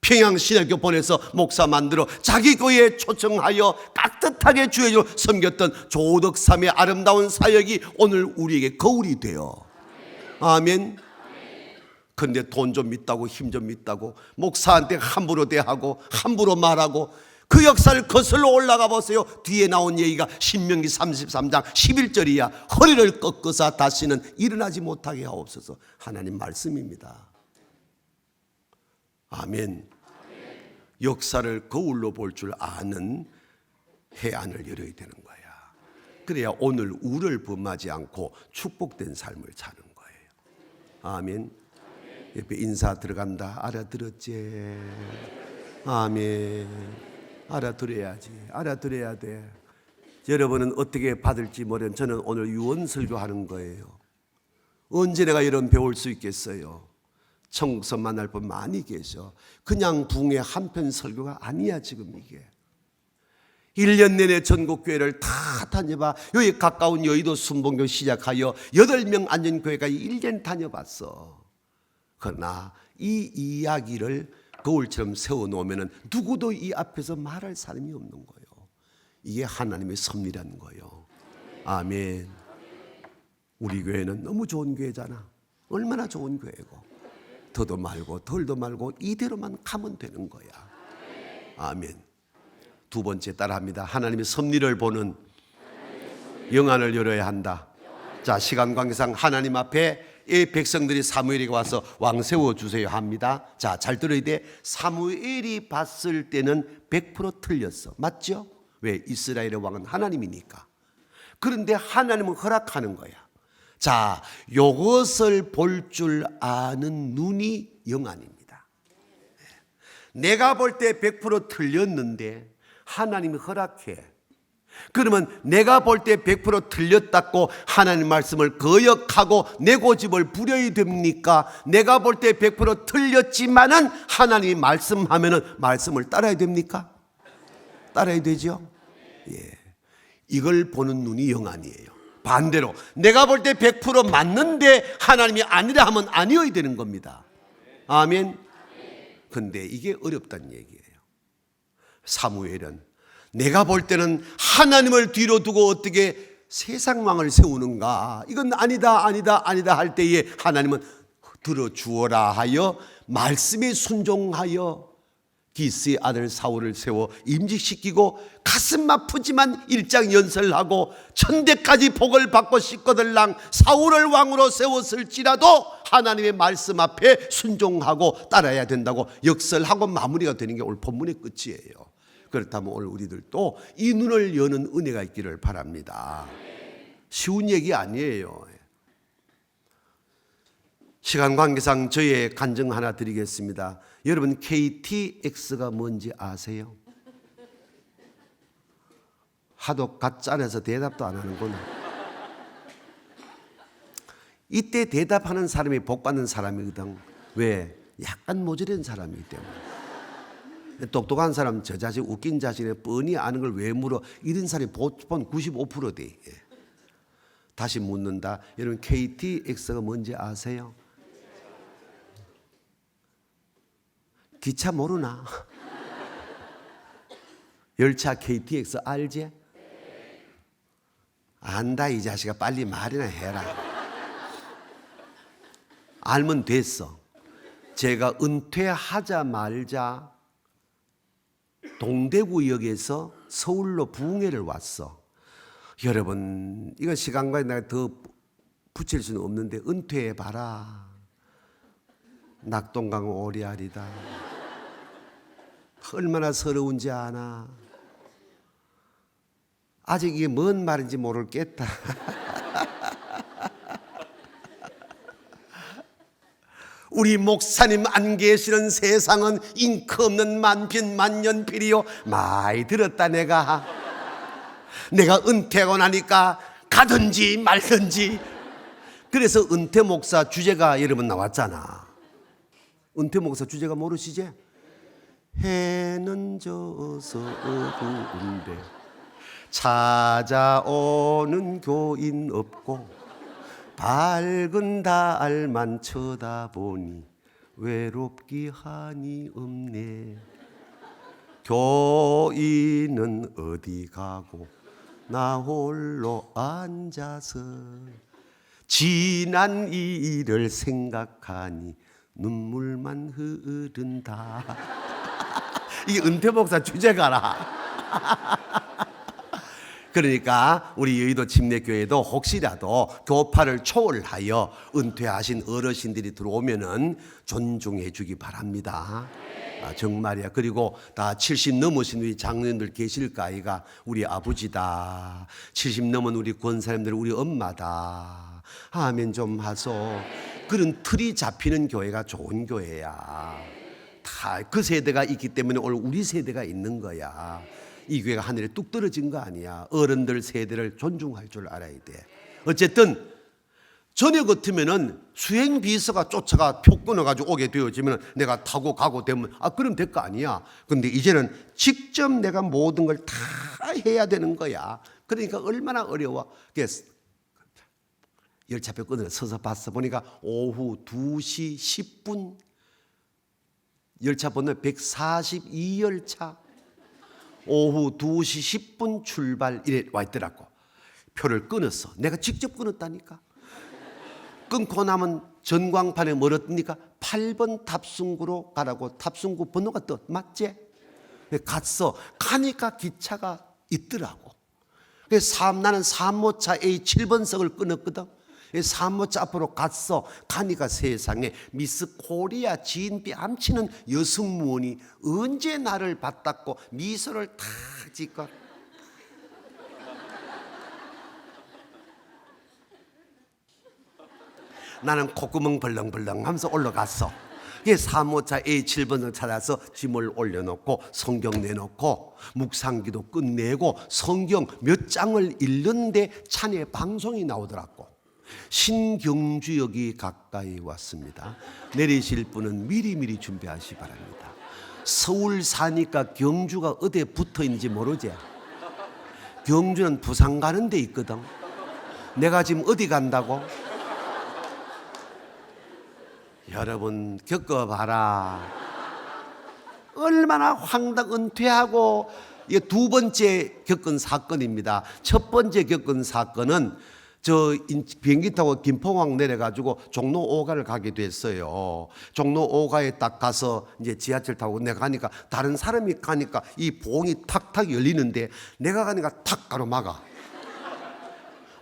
평양신학교 보내서 목사 만들어 자기 교회에 초청하여 깍듯하게 주여 섬겼던 조덕삼의 아름다운 사역이 오늘 우리에게 거울이 되어 아멘. 그런데 돈 좀 있다고 힘 좀 있다고 목사한테 함부로 대하고 함부로 말하고 그 역사를 거슬러 올라가 보세요. 뒤에 나온 얘기가 신명기 33장 11절이야. 허리를 꺾어서 다시는 일어나지 못하게 하옵소서. 하나님 말씀입니다. 아멘. 역사를 거울로 볼 줄 아는 해안을 열어야 되는 거야. 그래야 오늘 우를 범하지 않고 축복된 삶을 사는 거예요. 아멘. 옆에 인사 들어간다. 알아들었지? 아멘. 알아들어야지. 알아들어야 돼. 여러분은 어떻게 받을지 모르는 저는 오늘 유언 설교하는 거예요. 언제 내가 이런 배울 수 있겠어요? 천국서 만날 분 많이 계셔. 그냥 붕의 한편 설교가 아니야 지금 이게. 1년 내내 전국교회를 다 다녀봐. 여기 가까운 여의도 순복교 시작하여 8명 앉은 교회까지 1년 다녀봤어. 그러나 이 이야기를 거울처럼 세워놓으면 누구도 이 앞에서 말할 사람이 없는 거예요. 이게 하나님의 섭리라는 거예요. 아멘. 우리 교회는 너무 좋은 교회잖아. 얼마나 좋은 교회고 더도 말고 덜도 말고 이대로만 가면 되는 거야. 아멘. 두 번째 따라합니다. 하나님의 섭리를 보는 영안을 열어야 한다. 자, 시간 관계상 하나님 앞에 이 백성들이 사무엘에게 와서 왕 세워주세요 합니다. 자, 잘 들어야 돼. 사무엘이 봤을 때는 100% 틀렸어. 맞죠? 왜? 이스라엘의 왕은 하나님이니까. 그런데 하나님은 허락하는 거야. 자, 요것을 볼 줄 아는 눈이 영안입니다. 내가 볼 때 100% 틀렸는데 하나님이 허락해. 그러면 내가 볼 때 100% 틀렸다고 하나님 말씀을 거역하고 내 고집을 부려야 됩니까? 내가 볼 때 100% 틀렸지만은 하나님이 말씀하면은 말씀을 따라야 됩니까? 따라야 되죠? 예. 이걸 보는 눈이 영안이에요. 반대로 내가 볼 때 100% 맞는데 하나님이 아니라 하면 아니어야 되는 겁니다. 아멘. 근데 이게 어렵다는 얘기예요. 사무엘은 내가 볼 때는 하나님을 뒤로 두고 어떻게 세상 왕을 세우는가? 이건 아니다 아니다 아니다 할 때에 하나님은 들어주어라 하여 말씀에 순종하여 기스의 아들 사울을 세워 임직시키고 가슴 아프지만 일장연설하고 천대까지 복을 받고 식거들랑 사울을 왕으로 세웠을지라도 하나님의 말씀 앞에 순종하고 따라야 된다고 역설하고 마무리가 되는 게 오늘 본문의 끝이에요. 그렇다면 오늘 우리들도 이 눈을 여는 은혜가 있기를 바랍니다. 쉬운 얘기 아니에요. 시간 관계상 저의 간증 하나 드리겠습니다. 여러분 KTX가 뭔지 아세요? 하도 가짜내서 대답도 안 하는구나. 이때 대답하는 사람이 복 받는 사람이거든. 왜? 약간 모자란 사람이기 때문에. 똑똑한 사람 저 자식 웃긴 자식에 뻔히 아는 걸 왜 물어? 이런 사람이 보통 95% 돼. 다시 묻는다. 여러분 KTX가 뭔지 아세요? 기차 모르나? 열차 KTX 알지? 안다 이 자식아 빨리 말이나 해라. 알면 됐어. 제가 은퇴하자마자 동대구역에서 서울로 부흥회를 왔어. 여러분 이거 시간과 내가 더 붙일 수는 없는데 은퇴해봐라. 낙동강 오리알이다. 얼마나 서러운지 아나. 아직 이게 뭔 말인지 모르겠다. 우리 목사님 안 계시는 세상은 잉크 없는 만편 만년필이요. 많이 들었다. 내가 은퇴하고 나니까 가든지 말든지. 그래서 은퇴 목사 주제가 여러분 나왔잖아. 은퇴 목사 주제가 모르시지? 해는 져서 어두운데 찾아오는 교인 없고 밝은 달만 쳐다보니 외롭기 한이 없네. 교인은 어디 가고 나 홀로 앉아서 지난 일을 생각하니 눈물만 흐른다. 이게 은퇴 목사 주제가라. 그러니까 우리 여의도 침례교회도 혹시라도 교파를 초월하여 은퇴하신 어르신들이 들어오면은 존중해 주기 바랍니다. 정말이야. 그리고 다 70 넘으신 우리 장로님들 계실까? 아이가 우리 아버지다. 70 넘은 우리 권사님들 우리 엄마다. 아멘 좀 하소. 그런 틀이 잡히는 교회가 좋은 교회야. 다 그 세대가 있기 때문에 오늘 우리 세대가 있는 거야. 이 교회가 하늘에 뚝 떨어진 거 아니야. 어른들 세대를 존중할 줄 알아야 돼. 어쨌든 전에 같으면은 수행 비서가 쫓아가 표 끊어가지고 오게 되어지면 내가 타고 가고 되면 그럼 될 거 아니야. 근데 이제는 직접 내가 모든 걸 다 해야 되는 거야. 그러니까 얼마나 어려워. 열차표 끊어 서서 봤어. 보니까 오후 2시 10분 열차 번호 142열차 오후 2시 10분 출발 이래 와 있더라고. 표를 끊었어. 내가 직접 끊었다니까. 끊고 나면 전광판에 멀었으니까 8번 탑승구로 가라고. 탑승구 번호가 떠. 맞지? 갔어. 가니까 기차가 있더라고. 나는 3호차 A7번석을 끊었거든. 3호차 앞으로 갔어. 가니까 세상에 미스 코리아 진비 암치는 여승무원이 언제 나를 받았고 미소를 탁 짓고 나는 콧구멍 벌렁벌렁 하면서 올라갔어. 3호차 A7번을 찾아서 짐을 올려놓고 성경 내놓고 묵상기도 끝내고 성경 몇 장을 읽는데 차내 방송이 나오더라고. 신경주역이 가까이 왔습니다. 내리실 분은 미리미리 준비하시 바랍니다. 서울 사니까 경주가 어디에 붙어 있는지 모르지? 경주는 부산 가는 데 있거든. 내가 지금 어디 간다고? 여러분 겪어봐라. 얼마나 황당. 은퇴하고 이게 두 번째 겪은 사건입니다. 첫 번째 겪은 사건은 비행기 타고 김포항 내려가지고 종로 5가를 가게 됐어요. 종로 5가에 딱 가서 이제 지하철 타고 내가 가니까 다른 사람이 가니까 이 봉이 탁탁 열리는데 내가 가니까 탁 가로막아.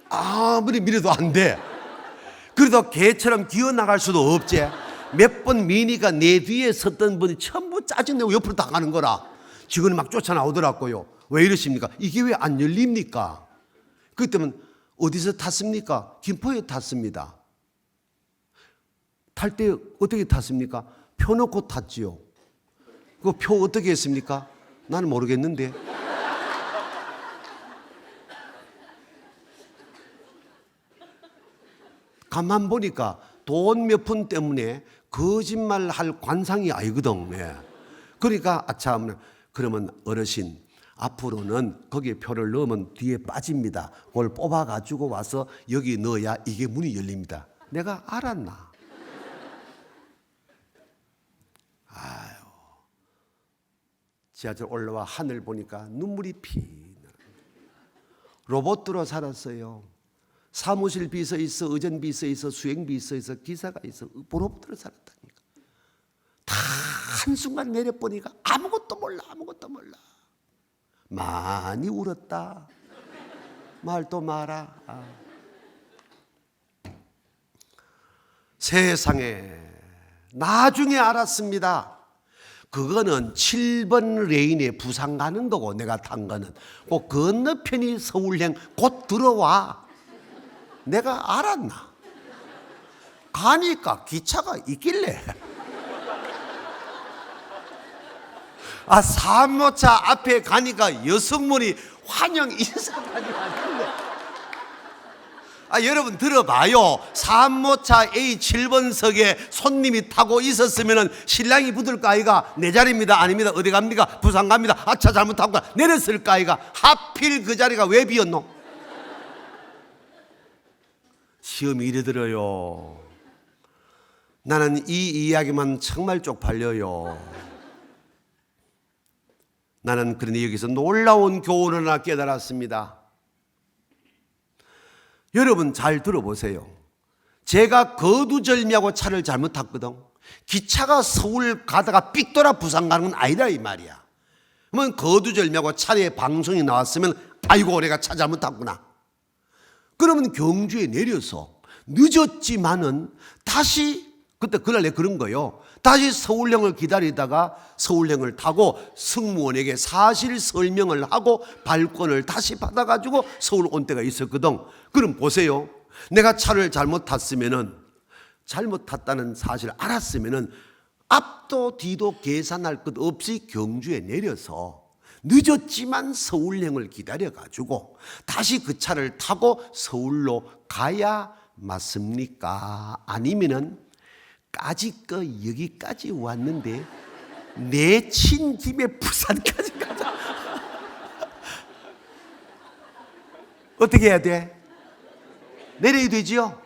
아무리 밀어도 안 돼. 그래도 개처럼 기어나갈 수도 없지. 몇 번 미니가 내 뒤에 섰던 분이 전부 짜증내고 옆으로 다 가는 거라. 직원이 막 쫓아나오더라고요. 왜 이러십니까? 이게 왜 안 열립니까? 그때면 어디서 탔습니까? 김포에 탔습니다. 탈 때 어떻게 탔습니까? 표 놓고 탔지요. 그 표 어떻게 했습니까? 나는 모르겠는데. 가만 보니까 돈 몇 푼 때문에 거짓말할 관상이 아니거든. 그러니까 참 그러면 어르신 앞으로는 거기에 표를 넣으면 뒤에 빠집니다. 그걸 뽑아가지고 와서 여기 넣어야 이게 문이 열립니다. 내가 알았나? 아유, 지하철 올라와 하늘 보니까 눈물이 피. 로봇으로 살았어요. 사무실 비서 있어, 의전 비서 있어, 수행 비서 있어, 기사가 있어. 로봇으로 살았다니까. 다 한순간 내려보니까 아무것도 몰라. 많이 울었다. 말도 마라. 세상에 나중에 알았습니다. 그거는 7번 레인에 부산 가는 거고 내가 탄 거는 그 건너편이 서울행 곧 들어와. 내가 알았나? 가니까 기차가 있길래 산모차 앞에 가니까 여성분이 환영 인사까지 하길래 여러분 들어봐요. 산모차 A7번석에 손님이 타고 있었으면 신랑이 붙을까 아이가? 내 자리입니다. 아닙니다. 어디 갑니까? 부산 갑니다. 아차 잘못하고 내렸을까 아이가? 하필 그 자리가 왜 비었노? 시험이 이래 들어요. 나는 이 이야기만 정말 쪽팔려요. 나는 그런데 여기서 놀라운 교훈을 하나 깨달았습니다. 여러분 잘 들어보세요. 제가 거두절미하고 차를 잘못 탔거든. 기차가 서울 가다가 삑 돌아 부산 가는 건 아니다 이 말이야. 그러면 거두절미하고 차에 방송이 나왔으면 아이고 내가 차 잘못 탔구나. 그러면 경주에 내려서 늦었지만은 다시 그때 그날 내가 그런 거예요. 다시 서울역을 기다리다가 서울역을 타고 승무원에게 사실 설명을 하고 발권을 다시 받아가지고 서울 온 때가 있었거든. 그럼 보세요. 내가 차를 잘못 탔으면은 잘못 탔다는 사실을 알았으면은 앞도 뒤도 계산할 것 없이 경주에 내려서 늦었지만 서울역을 기다려가지고 다시 그 차를 타고 서울로 가야 맞습니까? 아니면은 까짓거 여기까지 왔는데 내친 김에 부산까지 가자. 어떻게 해야 돼? 내려야 되지요?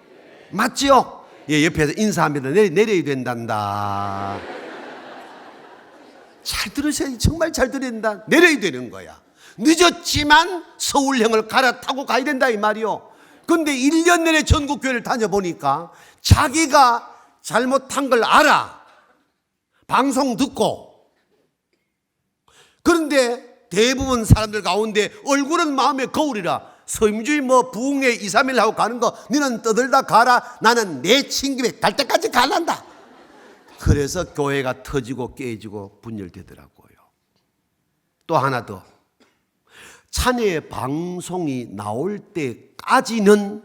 맞지요? 예, 옆에서 인사합니다. 내려야 된단다. 잘 들으셔야지. 정말 잘 들어야 된다. 내려야 되는 거야. 늦었지만 서울역을 갈아타고 가야 된다 이 말이요. 근데 1년 내내 전국교회를 다녀보니까 자기가 잘못한 걸 알아. 방송 듣고. 그런데 대부분 사람들 가운데 얼굴은 마음에 거울이라 서임주의 부흥회 2, 3일 하고 가는 거 너는 떠들다 가라. 나는 내 친김에 갈 때까지 갈란다. 그래서 교회가 터지고 깨지고 분열되더라고요. 또 하나 더. 찬양 방송이 나올 때까지는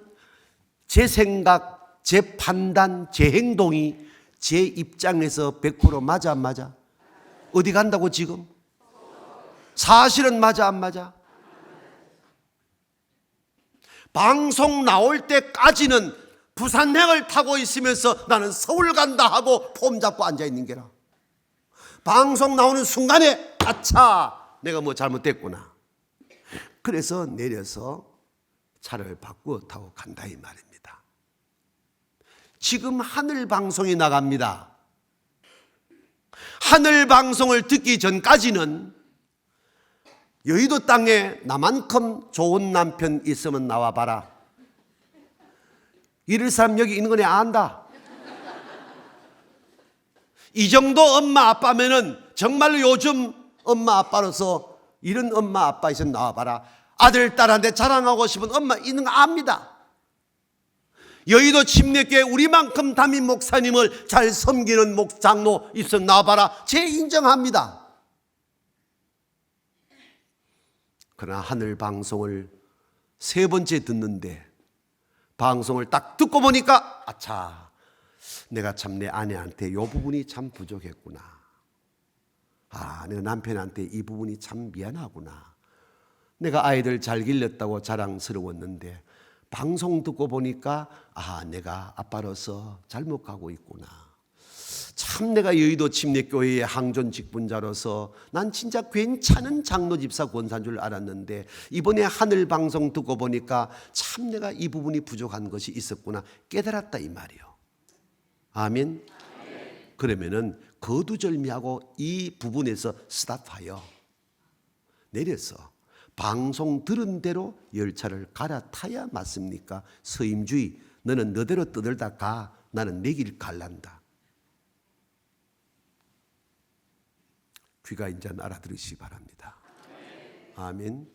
제 생각, 제 판단, 제 행동이 제 입장에서 100% 맞아 안 맞아? 어디 간다고 지금? 사실은 맞아 안 맞아? 방송 나올 때까지는 부산역을 타고 있으면서 나는 서울 간다 하고 폼 잡고 앉아 있는 게라. 방송 나오는 순간에 아차 내가 뭐 잘못됐구나. 그래서 내려서 차를 바꾸어 타고 간다 이 말입니다. 지금 하늘 방송이 나갑니다. 하늘 방송을 듣기 전까지는 여의도 땅에 나만큼 좋은 남편 있으면 나와봐라. 이럴 사람 여기 있는 거네 안다. 이 정도 엄마 아빠면은 정말로 요즘 엄마 아빠로서 이런 엄마 아빠 있으면 나와봐라. 아들 딸한테 자랑하고 싶은 엄마 있는 거 압니다. 여의도 침례교회 우리만큼 담임 목사님을 잘 섬기는 장로 있으면 나와봐라. 제 인정합니다. 그러나 하늘 방송을 세 번째 듣는데 방송을 딱 듣고 보니까 아차 내가 참 내 아내한테 이 부분이 참 부족했구나. 내가 남편한테 이 부분이 참 미안하구나. 내가 아이들 잘 길렀다고 자랑스러웠는데 방송 듣고 보니까 내가 아빠로서 잘못 가고 있구나. 참 내가 여의도 침례교회의 항존 직분자로서 난 진짜 괜찮은 장로 집사 권사인 줄 알았는데 이번에 하늘 방송 듣고 보니까 참 내가 이 부분이 부족한 것이 있었구나 깨달았다 이 말이요. 아멘. 그러면은 거두절미하고 이 부분에서 스탑하여 내려서 방송 들은 대로 열차를 갈아타야 맞습니까? 서임주의 너는 너대로 떠들다 가. 나는 내 길 갈란다. 귀가 이제 알아들으시기 바랍니다. 아멘.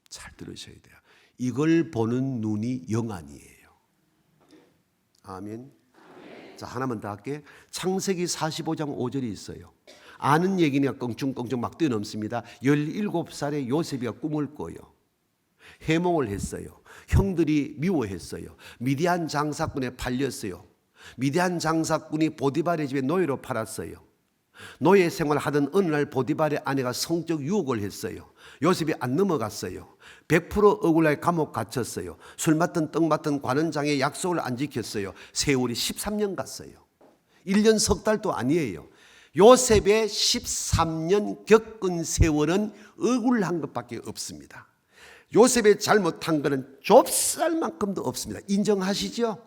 잘 들으셔야 돼요. 이걸 보는 눈이 영안이에요. 아멘. 자, 하나만 더 할게. 창세기 45장 5절이 있어요. 아는 얘기니까 껑충껑충 막 뛰어넘습니다. 17살에 요셉이가 꿈을 꿔요. 해몽을 했어요. 형들이 미워했어요. 미디안 장사꾼에 팔렸어요. 미디안 장사꾼이 보디발의 집에 노예로 팔았어요. 노예 생활하던 어느 날 보디발의 아내가 성적 유혹을 했어요. 요셉이 안 넘어갔어요. 100% 억울하게 감옥 갇혔어요. 술 맡던 떡 맡던 관원장의 약속을 안 지켰어요. 세월이 13년 갔어요. 1년 석 달도 아니에요. 요셉의 13년 겪은 세월은 억울한 것밖에 없습니다. 요셉의 잘못한 것은 좁쌀만큼도 없습니다. 인정하시죠?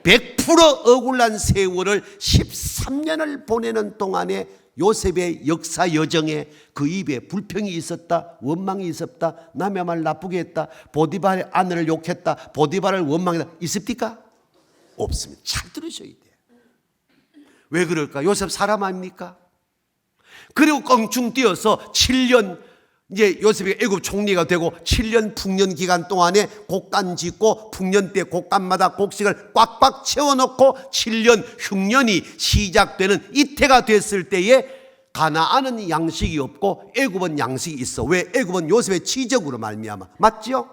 100% 억울한 세월을 13년을 보내는 동안에 요셉의 역사 여정에 그 입에 불평이 있었다, 원망이 있었다, 남의 말 나쁘게 했다, 보디발의 아내를 욕했다, 보디발을 원망했다, 있습니까? 없습니다. 잘 들으셔야 돼요. 왜 그럴까? 요셉 사람 아닙니까? 그리고 껑충 뛰어서 7년 이제 요셉이 애굽 총리가 되고 7년 풍년 기간 동안에 곡간 짓고 풍년 때 곡간마다 곡식을 꽉꽉 채워놓고 7년 흉년이 시작되는 이때가 됐을 때에 가나안은 양식이 없고 애굽은 양식이 있어. 왜? 애굽은 요셉의 치적으로 말미암아. 맞죠?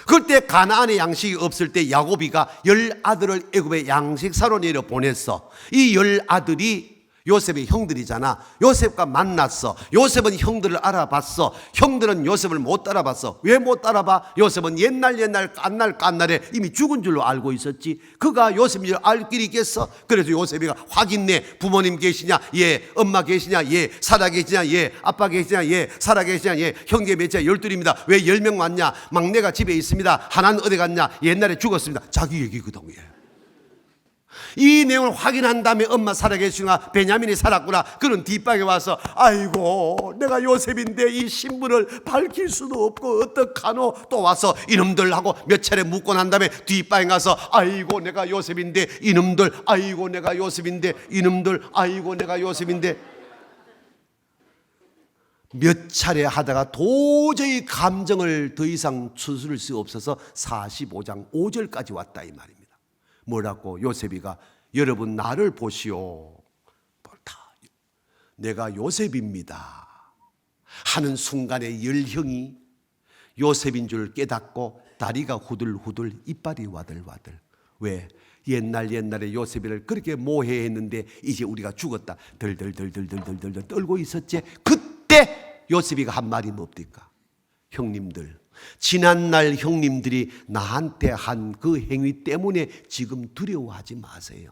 그럴 때 가나안의 양식이 없을 때 야곱이가 10아들을 애굽의 양식사로 내려 보냈어. 이 10아들이 요셉의 형들이잖아. 요셉과 만났어. 요셉은 형들을 알아봤어. 형들은 요셉을 못 따라봤어. 왜 못 따라봐? 요셉은 옛날 깐날에 이미 죽은 줄로 알고 있었지. 그가 요셉인 줄 알 길이 있겠어? 그래서 요셉이가 확인내. 부모님 계시냐? 예. 엄마 계시냐? 예. 살아 계시냐? 예. 아빠 계시냐? 예. 살아 계시냐? 예. 형제 몇째? 12입니다. 왜 10명 왔냐? 막내가 집에 있습니다. 하나는 어디 갔냐? 옛날에 죽었습니다. 자기 얘기거든. 이 내용을 확인한 다음에 엄마 살아계시구나, 베냐민이 살았구나. 그런 뒷방에 와서 아이고 내가 요셉인데 이 신분을 밝힐 수도 없고 어떡하노. 또 와서 이놈들하고 몇 차례 묻고 난 다음에 뒷방에 가서 아이고 내가 요셉인데 이놈들, 아이고 내가 요셉인데 이놈들, 아이고 내가 요셉인데. 몇 차례 하다가 도저히 감정을 더 이상 추스를 수 없어서 45장 5절까지 왔다 이 말입니다. 뭐라고? 요셉이가 여러분 나를 보시오. 내가 요셉입니다 하는 순간에 열형이 요셉인 줄 깨닫고 다리가 후들후들 이빨이 와들와들. 왜? 옛날에 요셉이를 그렇게 모해했는데 이제 우리가 죽었다 덜덜덜덜덜덜 떨고 있었지. 그때 요셉이가 한 말이 뭡니까? 형님들, 지난날 형님들이 나한테 한 그 행위 때문에 지금 두려워하지 마세요.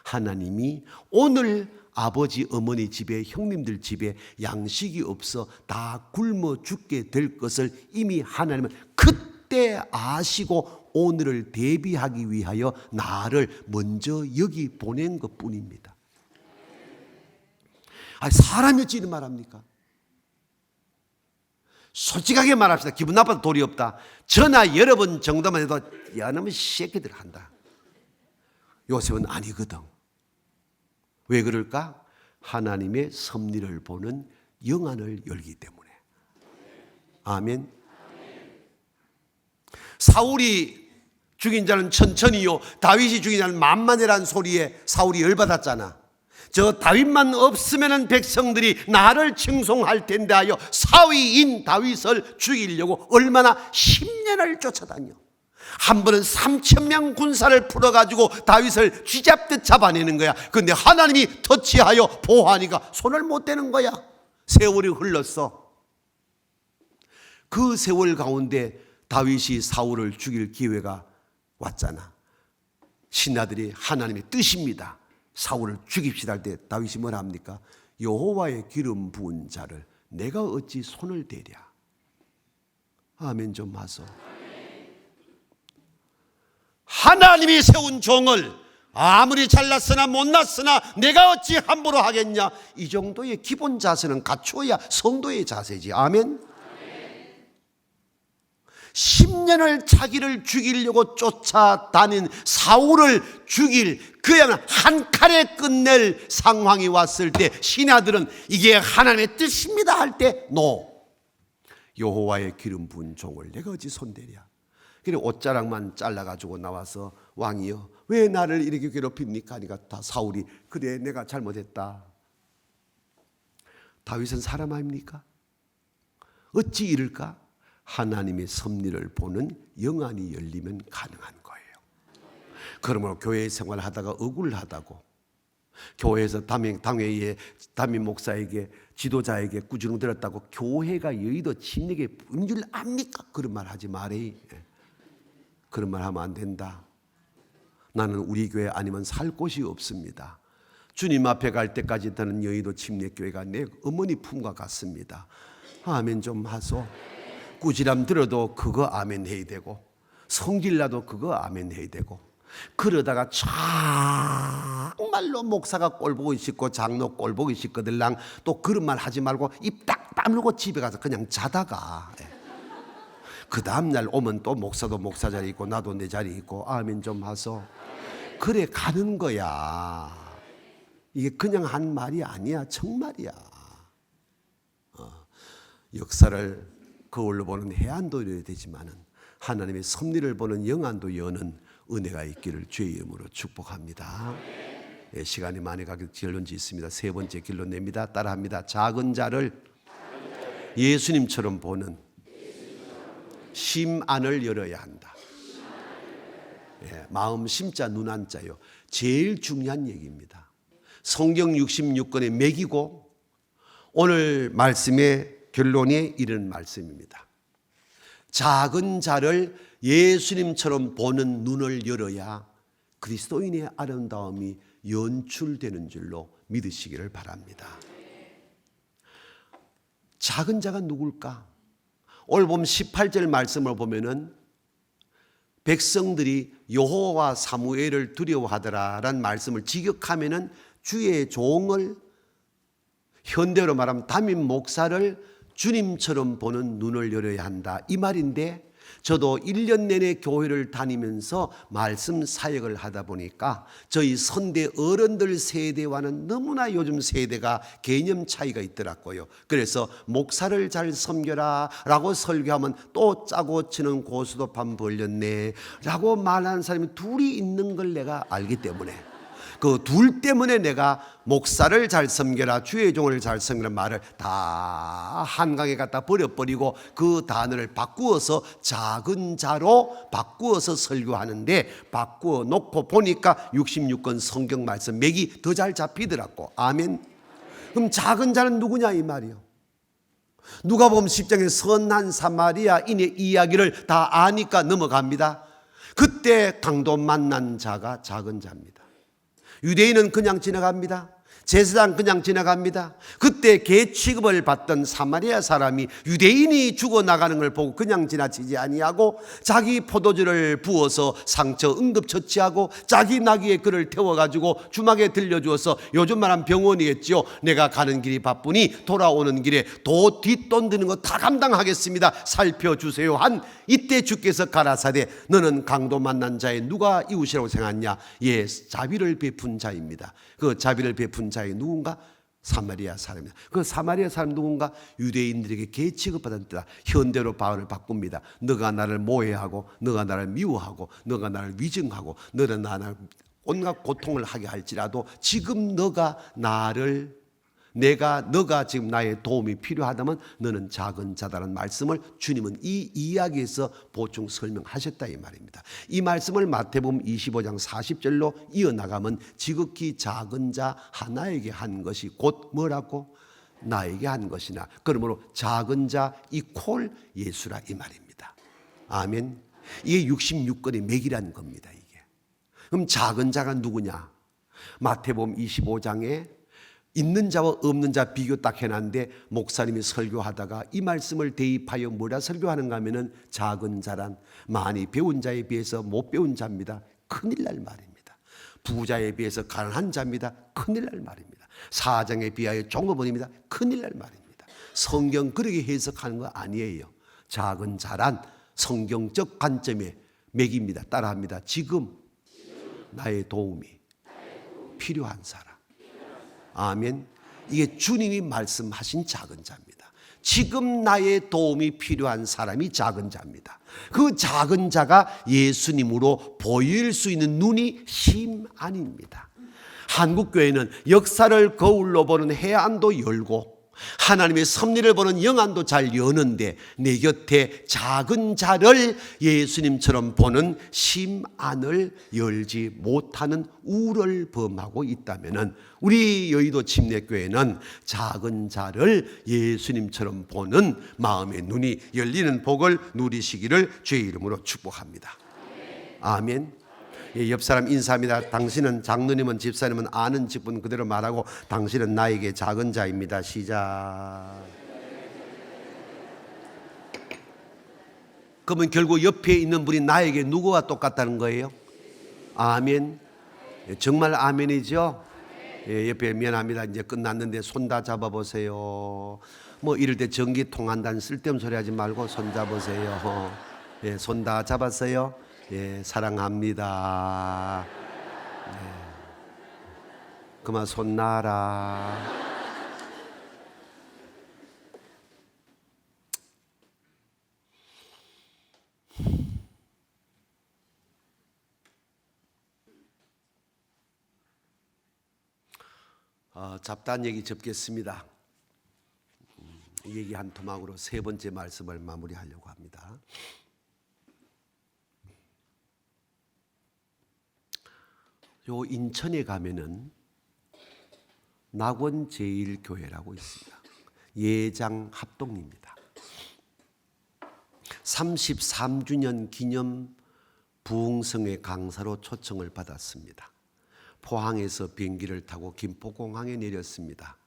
하나님이 오늘 아버지 어머니 집에 형님들 집에 양식이 없어 다 굶어 죽게 될 것을 이미 하나님은 그때 아시고 오늘을 대비하기 위하여 나를 먼저 여기 보낸 것뿐입니다. 사람이 어찌 이런 말합니까? 솔직하게 말합시다. 기분 나빠도 도리 없다. 저나 여러 번 정도만 해도 야놈의 새끼들 한다. 요셉은 아니거든. 왜 그럴까? 하나님의 섭리를 보는 영안을 열기 때문에. 아멘. 사울이 죽인 자는 천천히요, 다윗이 죽인 자는 만만이라는 소리에 사울이 열받았잖아. 저 다윗만 없으면 백성들이 나를 칭송할 텐데 하여 사위인 다윗을 죽이려고 얼마나 10년을 쫓아다녀. 한 번은 3,000명 군사를 풀어가지고 다윗을 쥐잡듯 잡아내는 거야. 그런데 하나님이 터치하여 보호하니까 손을 못 대는 거야. 세월이 흘렀어. 그 세월 가운데 다윗이 사울을 죽일 기회가 왔잖아. 신하들이 하나님의 뜻입니다, 사울을 죽입시다 할 때 다윗이 뭐라 합니까? 여호와의 기름 부은 자를 내가 어찌 손을 대랴. 아멘 좀 하소. 하나님이 세운 종을 아무리 잘났으나 못났으나 내가 어찌 함부로 하겠냐. 이 정도의 기본 자세는 갖추어야 성도의 자세지. 아멘. 10년을 자기를 죽이려고 쫓아다닌 사울을 죽일, 그야말로 한 칼에 끝낼 상황이 왔을 때 신하들은 이게 하나님의 뜻입니다 할 때 노. 여호와의 기름 부은 종을 내가 어찌 손대랴. 그래 옷자락만 잘라가지고 나와서 왕이여 왜 나를 이렇게 괴롭힙니까 하니까 다 사울이 그래 내가 잘못했다. 다윗은 사람 아닙니까? 어찌 이럴까? 하나님의 섭리를 보는 영안이 열리면 가능한 거예요. 그러므로 교회 생활하다가 억울하다고 교회에서 담임 목사에게 지도자에게 꾸중 들었다고 교회가 여의도 침략에 부은 줄 압니까? 그런 말 하지 말이. 그런 말 하면 안 된다. 나는 우리 교회 아니면 살 곳이 없습니다. 주님 앞에 갈 때까지 저는 여의도 침례교회가 내 어머니 품과 같습니다. 아멘 좀 하소. 꾸지람 들어도 그거 아멘 해야 되고 성질 나도 그거 아멘 해야 되고 그러다가 정말로 목사가 꼴보기 싫고 장로 꼴보기 싫거들랑 또 그런 말 하지 말고 입 딱 다물고 집에 가서 그냥 자다가 그 다음날 오면 또 목사도 목사 자리 있고 나도 내 자리 있고 아멘 좀 하소. 그래 가는 거야. 이게 그냥 한 말이 아니야. 정말이야. 역사를 거울로 보는 해안도 이어야 되지만은 하나님의 섭리를 보는 영안도 여는 은혜가 있기를 주의 이름으로 축복합니다. 예, 시간이 많이 가기 결론 짓습니다. 세 번째 결론 냅니다. 따라합니다. 작은 자를 예수님처럼 보는 심안을 열어야 한다. 예, 마음 심자 눈 안자요. 제일 중요한 얘기입니다. 성경 66권의 맥이고 오늘 말씀의 결론에 이르는 말씀입니다. 작은 자를 예수님처럼 보는 눈을 열어야 그리스도인의 아름다움이 연출되는 줄로 믿으시기를 바랍니다. 작은 자가 누굴까? 오늘 보면 18절 말씀을 보면은 백성들이 여호와 사무엘을 두려워하더라라는 말씀을 직역하면은 주의 종을 현대로 말하면 담임 목사를 주님처럼 보는 눈을 열어야 한다 이 말인데 저도 1년 내내 교회를 다니면서 말씀 사역을 하다 보니까 저희 선대 어른들 세대와는 너무나 요즘 세대가 개념 차이가 있더라고요. 그래서 목사를 잘 섬겨라 라고 설교하면 또 짜고 치는 고수도 판 벌렸네 라고 말하는 사람이 둘이 있는 걸 내가 알기 때문에 그 둘 때문에 내가 목사를 잘 섬겨라 주의 종을 잘 섬기라는 말을 다 한강에 갖다 버려버리고 그 단어를 바꾸어서 작은 자로 바꾸어서 설교하는데 바꾸어 놓고 보니까 66권 성경 말씀 맥이 더 잘 잡히더라고. 아멘. 그럼 작은 자는 누구냐 이 말이요. 누가복음 10장의 선한 사마리아인의 이야기를 다 아니까 넘어갑니다. 그때 강도 만난 자가 작은 자입니다. 유대인은 그냥 지나갑니다. 제사장 그냥 지나갑니다. 그때 개 취급을 받던 사마리아 사람이 유대인이 죽어나가는 걸 보고 그냥 지나치지 아니하고 자기 포도주를 부어서 상처 응급처치하고 자기 나귀에 그를 태워가지고 주막에 들려주어서 요즘 말하면 병원이겠지요. 내가 가는 길이 바쁘니 돌아오는 길에 뒷돈 드는 거 다 감당하겠습니다. 살펴주세요 한 이때 주께서 가라사대 너는 강도 만난 자의 누가 이웃이라고 생각하냐. 예, 자비를 베푼 자입니다. 그 자비를 베푼 자의 누군가? 사마리아 사람입니다. 그 사마리아 사람 누군가? 유대인들에게 개 취급받은 때다. 현대로 바울을 바꿉니다. 너가 나를 모해하고 너가 나를 미워하고 너가 나를 위증하고 너가 나를 온갖 고통을 하게 할지라도 지금 너가 지금 나의 도움이 필요하다면 너는 작은 자다라는 말씀을 주님은 이 이야기에서 보충 설명하셨다 이 말입니다. 이 말씀을 마태복음 25장 40절로 이어나가면 지극히 작은 자 하나에게 한 것이 곧 뭐라고? 나에게 한 것이나 그러므로 작은 자 이퀄 예수라 이 말입니다. 아멘. 이게 66권의 맥이라는 겁니다. 이게. 그럼 작은 자가 누구냐? 마태복음 25장에 있는 자와 없는 자 비교 딱 해놨는데 목사님이 설교하다가 이 말씀을 대입하여 뭐라 설교하는가 하면은 작은 자란 많이 배운 자에 비해서 못 배운 자입니다. 큰일 날 말입니다. 부자에 비해서 가난한 자입니다. 큰일 날 말입니다. 사장에 비하여 종업원입니다. 큰일 날 말입니다. 성경 그렇게 해석하는 거 아니에요. 작은 자란 성경적 관점의 맥입니다. 따라합니다. 지금 나의 도움이 필요한 사람. 아멘. 이게 주님이 말씀하신 작은 자입니다. 지금 나의 도움이 필요한 사람이 작은 자입니다. 그 작은 자가 예수님으로 보일 수 있는 눈이 심안입니다. 한국교회는 역사를 거울로 보는 해안도 열고 하나님의 섭리를 보는 영안도 잘 여는데 내 곁에 작은 자를 예수님처럼 보는 심안을 열지 못하는 우를 범하고 있다면 우리 여의도 침례교회는 작은 자를 예수님처럼 보는 마음의 눈이 열리는 복을 누리시기를 주의 이름으로 축복합니다. 아멘. 옆 사람 인사합니다. 당신은, 장로님은, 집사님은 아는 직분 그대로 말하고 당신은 나에게 작은 자입니다. 시작. 그러면 결국 옆에 있는 분이 나에게 누구와 똑같다는 거예요? 아멘. 정말 아멘이죠? 옆에 미안합니다. 이제 끝났는데 손 다 잡아보세요. 뭐 이럴 때 전기 통한다는 쓸데없는 소리 하지 말고 손 잡으세요. 손 다 잡았어요? 사랑합니다. 그만 손 놔라. 잡다한 얘기 접겠습니다. 이 얘기 한 토막으로 세 번째 말씀을 마무리하려고 합니다. 요 인천에 가면은 낙원제일교회라고 있습니다. 예장 합동입니다. 33주년 기념 부흥성회 강사로 초청을 받았습니다. 포항에서 비행기를 타고 김포공항에 내렸습니다.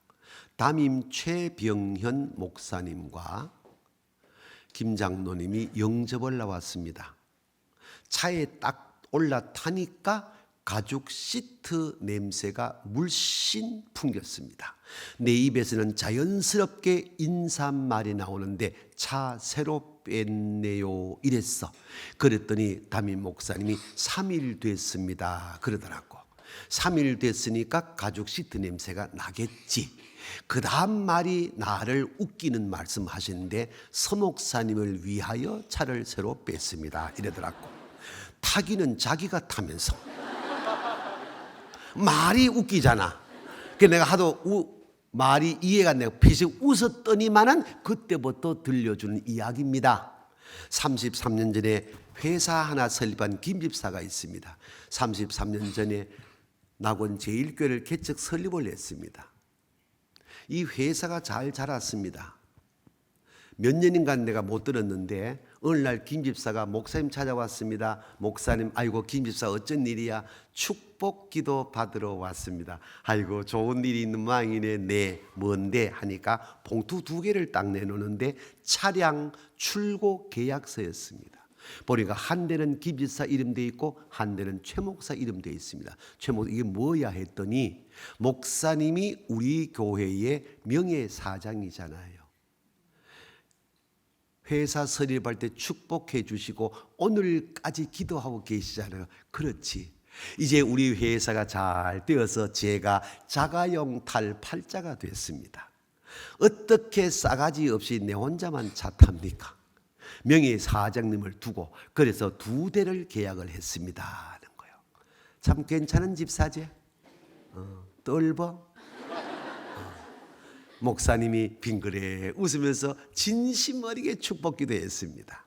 담임 최병현 목사님과 김 장로님이 영접을 나왔습니다. 차에 딱 올라타니까 가죽 시트 냄새가 물씬 풍겼습니다. 내 입에서는 자연스럽게 인사말이 나오는데 차 새로 뺐네요 이랬어. 그랬더니 담임 목사님이 3일 됐습니다 그러더라고. 3일 됐으니까 가죽 시트 냄새가 나겠지. 그 다음 말이 나를 웃기는 말씀 하시는데 서 목사님을 위하여 차를 새로 뺐습니다 이러더라고. 타기는 자기가 타면서 말이 웃기잖아. 그래서 내가 하도 말이 이해가 안 되고 피식 웃었더니만은 그때부터 들려주는 이야기입니다. 33년 전에 회사 하나 설립한 김 집사가 있습니다. 33년 전에 낙원제일교회를 개척 설립을 했습니다. 이 회사가 잘 자랐습니다. 몇 년인간 내가 못 들었는데 어느 날 김 집사가 목사님 찾아왔습니다. 목사님, 아이고 김 집사 어쩐 일이야? 축복 기도 받으러 왔습니다. 아이고 좋은 일이 있는 모양이네. 네, 뭔데? 하니까 봉투 2개를 딱 내놓는데 차량 출고 계약서였습니다. 보니까 한 대는 김 집사 이름 돼 있고 한 대는 최 목사 이름 돼 있습니다. 최 목사 이게 뭐야 했더니 목사님이 우리 교회의 명예사장이잖아요. 회사 설립할 때 축복해 주시고 오늘까지 기도하고 계시잖아요. 그렇지. 이제 우리 회사가 잘 되어서 제가 자가용 탈팔자가 됐습니다. 어떻게 싸가지 없이 내 혼자만 차 탑니까? 명예사장님을 두고 그래서 2대를 계약을 했습니다 하는 거예요. 참 괜찮은 집사제. 떫어. 목사님이 빙그레 웃으면서 진심 어리게 축복 기도했습니다.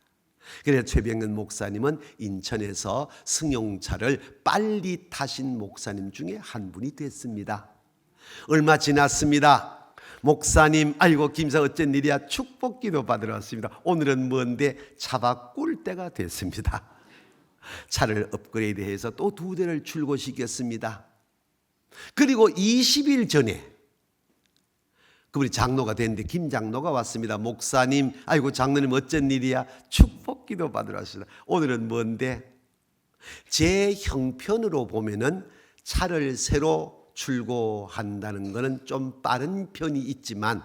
그래서 최병현 목사님은 인천에서 승용차를 빨리 타신 목사님 중에 한 분이 됐습니다. 얼마 지났습니다. 목사님, 아이고 김사 어쩐 일이야? 축복 기도 받으러 왔습니다. 오늘은 뭔데? 차 바꿀 때가 됐습니다. 차를 업그레이드해서 또 2대를 출고시켰습니다. 그리고 20일 전에 그분이 장로가 됐는데 김 장로가 왔습니다. 목사님, 아이고 장로님 어쩐 일이야? 축복 기도 받으러 왔습니다. 오늘은 뭔데? 제 형편으로 보면은 차를 새로 출고한다는 것은 좀 빠른 편이 있지만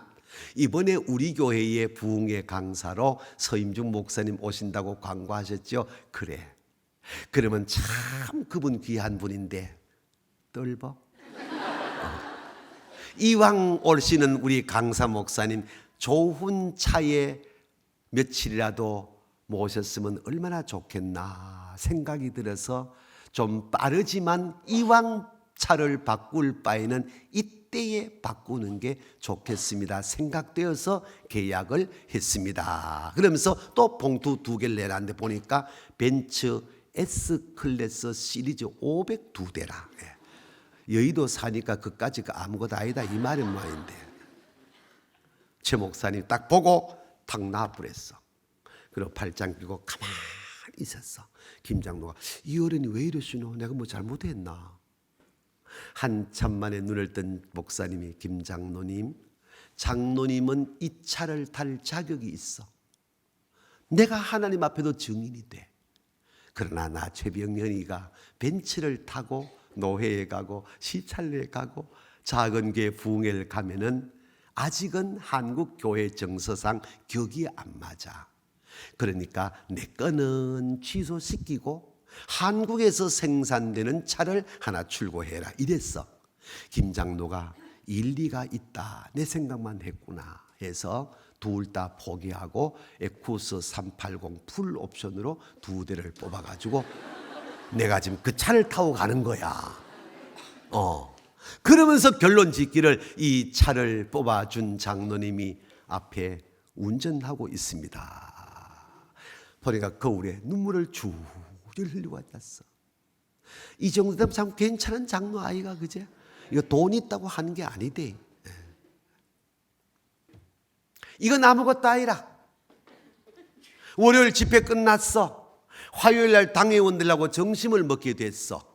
이번에 우리 교회의 부흥의 강사로 서임중 목사님 오신다고 광고하셨죠? 그래. 그러면 참 그분 귀한 분인데 떫어? 이왕 오시는 우리 강사 목사님 좋은 차에 며칠이라도 모셨으면 얼마나 좋겠나 생각이 들어서 좀 빠르지만 이왕 차를 바꿀 바에는 이때에 바꾸는 게 좋겠습니다 생각되어서 계약을 했습니다. 그러면서 또 봉투 2개를 내놨는데 보니까 벤츠 S클래스 시리즈 502대라. 여의도 사니까 그까지가 아무것도 아니다 이 말은 뭐인데, 최 목사님 딱 보고 탁 놔버렸어. 그리고 팔짱 끼고 가만히 있었어. 김 장로가 이 어른이 왜 이러시노? 내가 뭐 잘못했나? 한참 만에 눈을 뜬 목사님이, 김 장로님, 장로님은 이 차를 탈 자격이 있어. 내가 하나님 앞에도 증인이 돼. 그러나 나 최병현이가 벤츠를 타고 노회에 가고 시찰례에 가고 작은 교회 부흥회를 가면은 아직은 한국 교회 정서상 격이 안 맞아. 그러니까 내 거는 취소시키고 한국에서 생산되는 차를 하나 출고해라 이랬어. 김 장로가 일리가 있다 내 생각만 했구나 해서 둘 다 포기하고 에쿠스 380 풀 옵션으로 2대를 뽑아가지고 내가 지금 그 차를 타고 가는 거야. 그러면서 결론 짓기를 이 차를 뽑아준 장로님이 앞에 운전하고 있습니다. 보니까 거울에 눈물을 줄줄 흘리고 앉았어. 이 정도 되면 참 괜찮은 장로 아이가, 그제? 이거 돈 있다고 하는 게 아니대. 이건 아무것도 아니라. 월요일 집회 끝났어. 화요일 날 당회원들하고 점심을 먹게 됐어.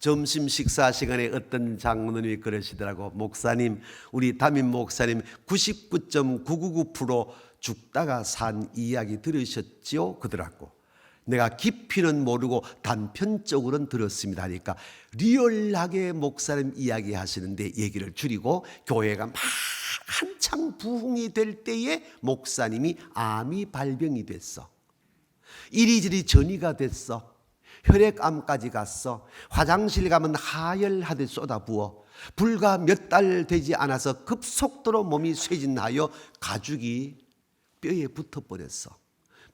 점심 식사 시간에 어떤 장로님이 그러시더라고. 목사님, 우리 담임 목사님 99.999% 죽다가 산 이야기 들으셨지요? 그러더라고. 내가 깊이는 모르고 단편적으로는 들었습니다 하니까 리얼하게 목사님 이야기 하시는데 얘기를 줄이고, 교회가 막 한창 부흥이 될 때에 목사님이 암이 발병이 됐어. 이리저리 전이가 됐어. 혈액암까지 갔어. 화장실 가면 하열하듯 쏟아부어. 불과 몇 달 되지 않아서 급속도로 몸이 쇠진하여 가죽이 뼈에 붙어버렸어.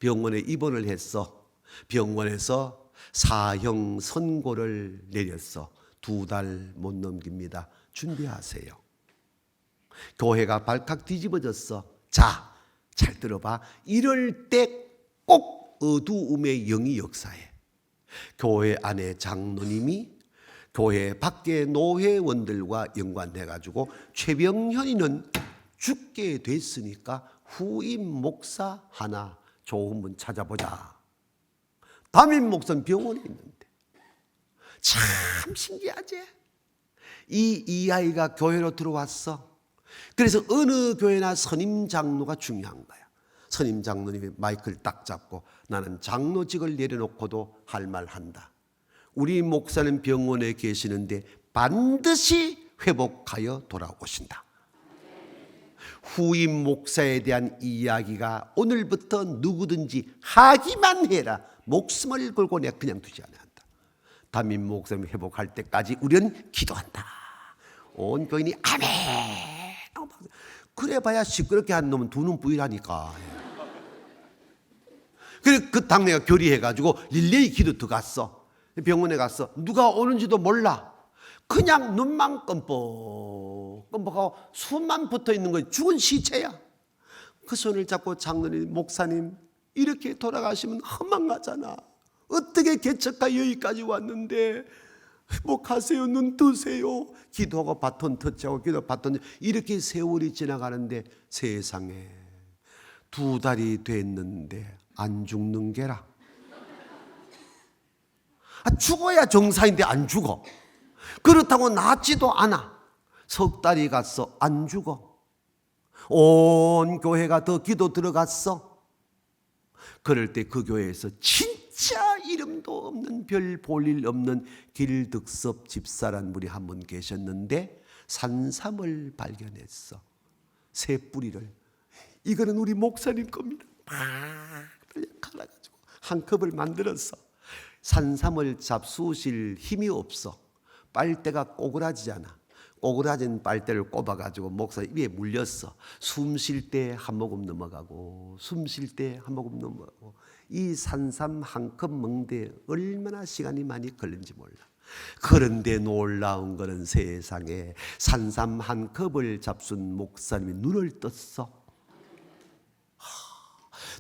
병원에 입원을 했어. 병원에서 사형 선고를 내렸어. 2달 못 넘깁니다. 준비하세요. 교회가 발칵 뒤집어졌어. 자, 잘 들어봐. 이럴 때 꼭 어두움의 영이 역사해. 교회 안에 장로님이 교회 밖에 노회원들과 연관돼가지고 최병현이는 죽게 됐으니까 후임 목사 하나 좋은 분 찾아보자. 담임 목사는 병원에 있는데. 참 신기하지? 이 아이가 교회로 들어왔어. 그래서 어느 교회나 선임 장로가 중요한 거야. 선임 장로님이 마이크를 딱 잡고 나는 장로직을 내려놓고도 할 말 한다. 우리 목사님 병원에 계시는데 반드시 회복하여 돌아오신다. 후임 목사에 대한 이야기가 오늘부터 누구든지 하기만 해라. 목숨을 걸고 내가 그냥 두지 않는다. 담임 목사님 회복할 때까지 우리는 기도한다. 온 교인이 아멘. 그래봐야 시끄럽게 한 놈은 두 눈 부이라니까. 그래 그 당내가 결의해가지고 릴레이 기도 들어갔어. 병원에 갔어. 누가 오는지도 몰라. 그냥 눈만 껌뻑껌뻑하고 숨만 붙어있는 거야. 죽은 시체야. 그 손을 잡고 장로님, 목사님 이렇게 돌아가시면 허망하잖아. 어떻게 개척가 여기까지 왔는데 회복하세요. 눈 뜨세요. 기도하고 바톤 터치하고 기도 바톤, 이렇게 세월이 지나가는데 세상에 2달이 됐는데 안 죽는 게라. 죽어야 정상인데 안 죽어. 그렇다고 낫지도 않아. 3달이 갔어. 안 죽어. 온 교회가 더 기도 들어갔어. 그럴 때 그 교회에서 진짜 이름도 없는 별 볼 일 없는 길득섭 집사란 분이 한 분 계셨는데 산삼을 발견했어. 새 뿌리를. 이거는 우리 목사님 겁니다. 막 갈아가지고 한 컵을 만들었어. 산삼을 잡수실 힘이 없어. 빨대가 꼬그라지잖아. 꼬그라진 빨대를 꼽아가지고 목사 입에 물렸어. 숨 쉴 때 한 모금 넘어가고 숨 쉴 때 한 모금 넘어가고 이 산삼 한 컵 먹는데 얼마나 시간이 많이 걸린지 몰라. 그런데 놀라운 거는 세상에 산삼 한 컵을 잡순 목사님이 눈을 떴어.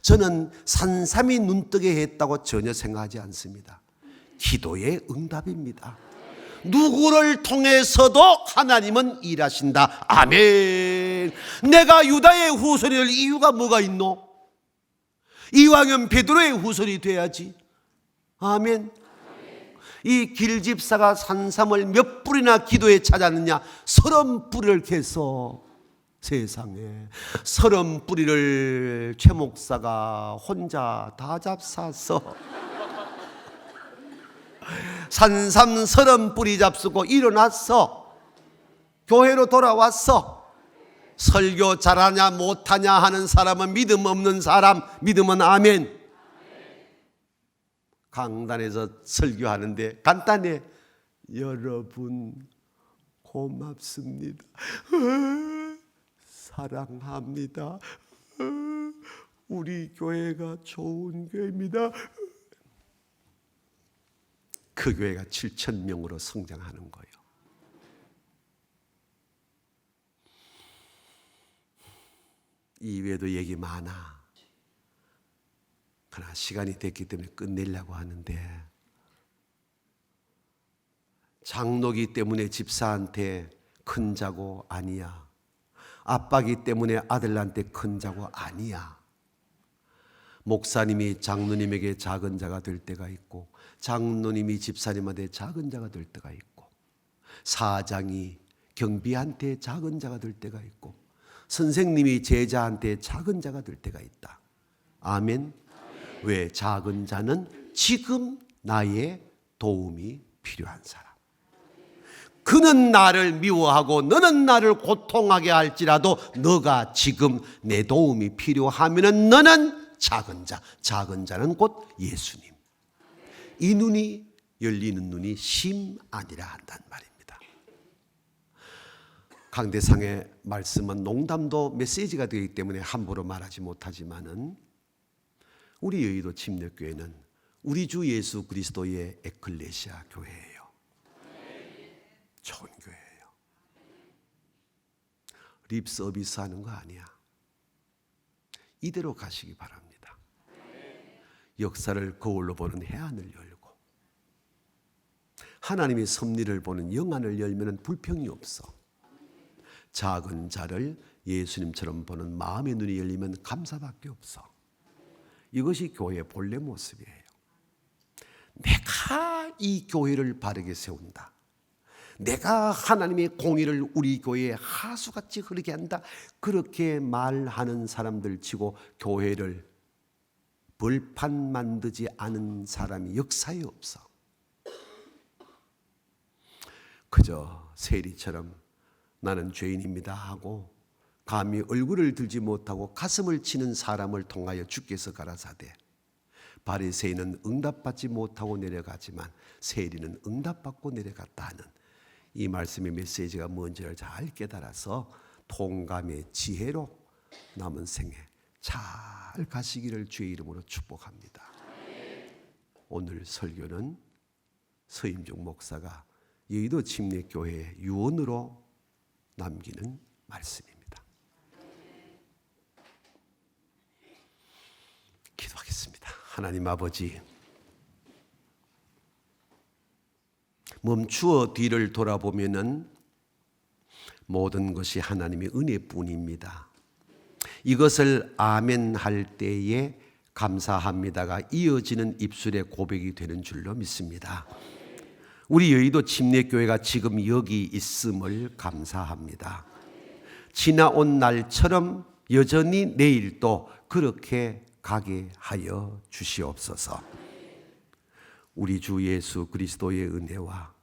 저는 산삼이 눈뜨게 했다고 전혀 생각하지 않습니다. 기도의 응답입니다. 누구를 통해서도 하나님은 일하신다. 아멘. 내가 유다의 후손이 될 이유가 뭐가 있노? 이왕이면 베드로의 후손이 돼야지. 아멘. 이 길집사가 산삼을 몇 뿌리나 기도에 찾았느냐? 30뿌리를 캐서, 세상에 30뿌리를 최 목사가 혼자 다 잡사서 산삼 30뿌리 잡수고 일어났어. 교회로 돌아왔어. 설교 잘하냐 못하냐 하는 사람은 믿음 없는 사람, 믿음은 아멘. 강단에서 설교하는데 간단해. 여러분 고맙습니다. 사랑합니다. 우리 교회가 좋은 교회입니다. 그 교회가 7,000명으로 성장하는 거예요. 이외에도 얘기 많아. 그러나 시간이 됐기 때문에 끝내려고 하는데, 장로기 때문에 집사한테 큰 자고 아니야. 아빠기 때문에 아들한테 큰 자고 아니야. 목사님이 장로님에게 작은 자가 될 때가 있고, 장로님이 집사님한테 작은 자가 될 때가 있고, 사장이 경비한테 작은 자가 될 때가 있고, 선생님이 제자한테 작은 자가 될 때가 있다. 아멘. 왜? 작은 자는 지금 나의 도움이 필요한 사람. 그는 나를 미워하고 너는 나를 고통하게 할지라도 너가 지금 내 도움이 필요하면 너는 작은 자. 작은 자는 곧 예수님. 이 눈이 열리는 눈이 심 아니라 한단 말입니다. 강대상의 말씀은 농담도 메시지가 되기 때문에 함부로 말하지 못하지만은, 우리 여의도 침례교회는 우리 주 예수 그리스도의 에클레시아 교회예요. 좋은 교회예요. 립 서비스 하는 거 아니야. 이대로 가시기 바랍니다. 역사를 거울로 보는 해안을 열고, 하나님의 섭리를 보는 영안을 열면 불평이 없어. 작은 자를 예수님처럼 보는 마음의 눈이 열리면 감사밖에 없어. 이것이 교회의 본래 모습이에요. 내가 이 교회를 바르게 세운다. 내가 하나님의 공의를 우리 교회에 하수같이 흐르게 한다. 그렇게 말하는 사람들 치고 교회를 벌판 만들지 않은 사람이 역사에 없어. 그저 세리처럼 나는 죄인입니다 하고 감히 얼굴을 들지 못하고 가슴을 치는 사람을 통하여 주께서 가라사대, 바리새인은 응답받지 못하고 내려가지만 세리는 응답받고 내려갔다 하는 이 말씀의 메시지가 뭔지를 잘 깨달아서 통감의 지혜로 남은 생에 잘 가시기를 주의 이름으로 축복합니다. 오늘 설교는 서임중 목사가 여의도 침례교회의 유언으로 남기는 말씀입니다. 기도하겠습니다. 하나님 아버지, 멈추어 뒤를 돌아보면은 모든 것이 하나님의 은혜뿐입니다. 이것을 아멘 할 때에 감사합니다가 이어지는 입술의 고백이 되는 줄로 믿습니다. 우리 여의도 침례교회가 지금 여기 있음을 감사합니다. 지나온 날처럼 여전히 내일도 그렇게 가게 하여 주시옵소서. 우리 주 예수 그리스도의 은혜와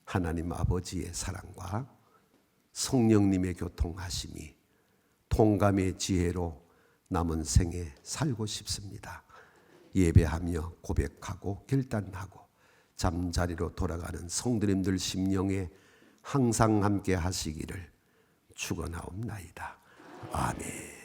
하나님 아버지의 사랑과 성령님의 교통하심이 통감의 지혜로 남은 생에 살고 싶습니다. 예배하며 고백하고 결단하고 잠자리로 돌아가는 성도님들 심령에 항상 함께 하시기를 축원하옵나이다. 아멘.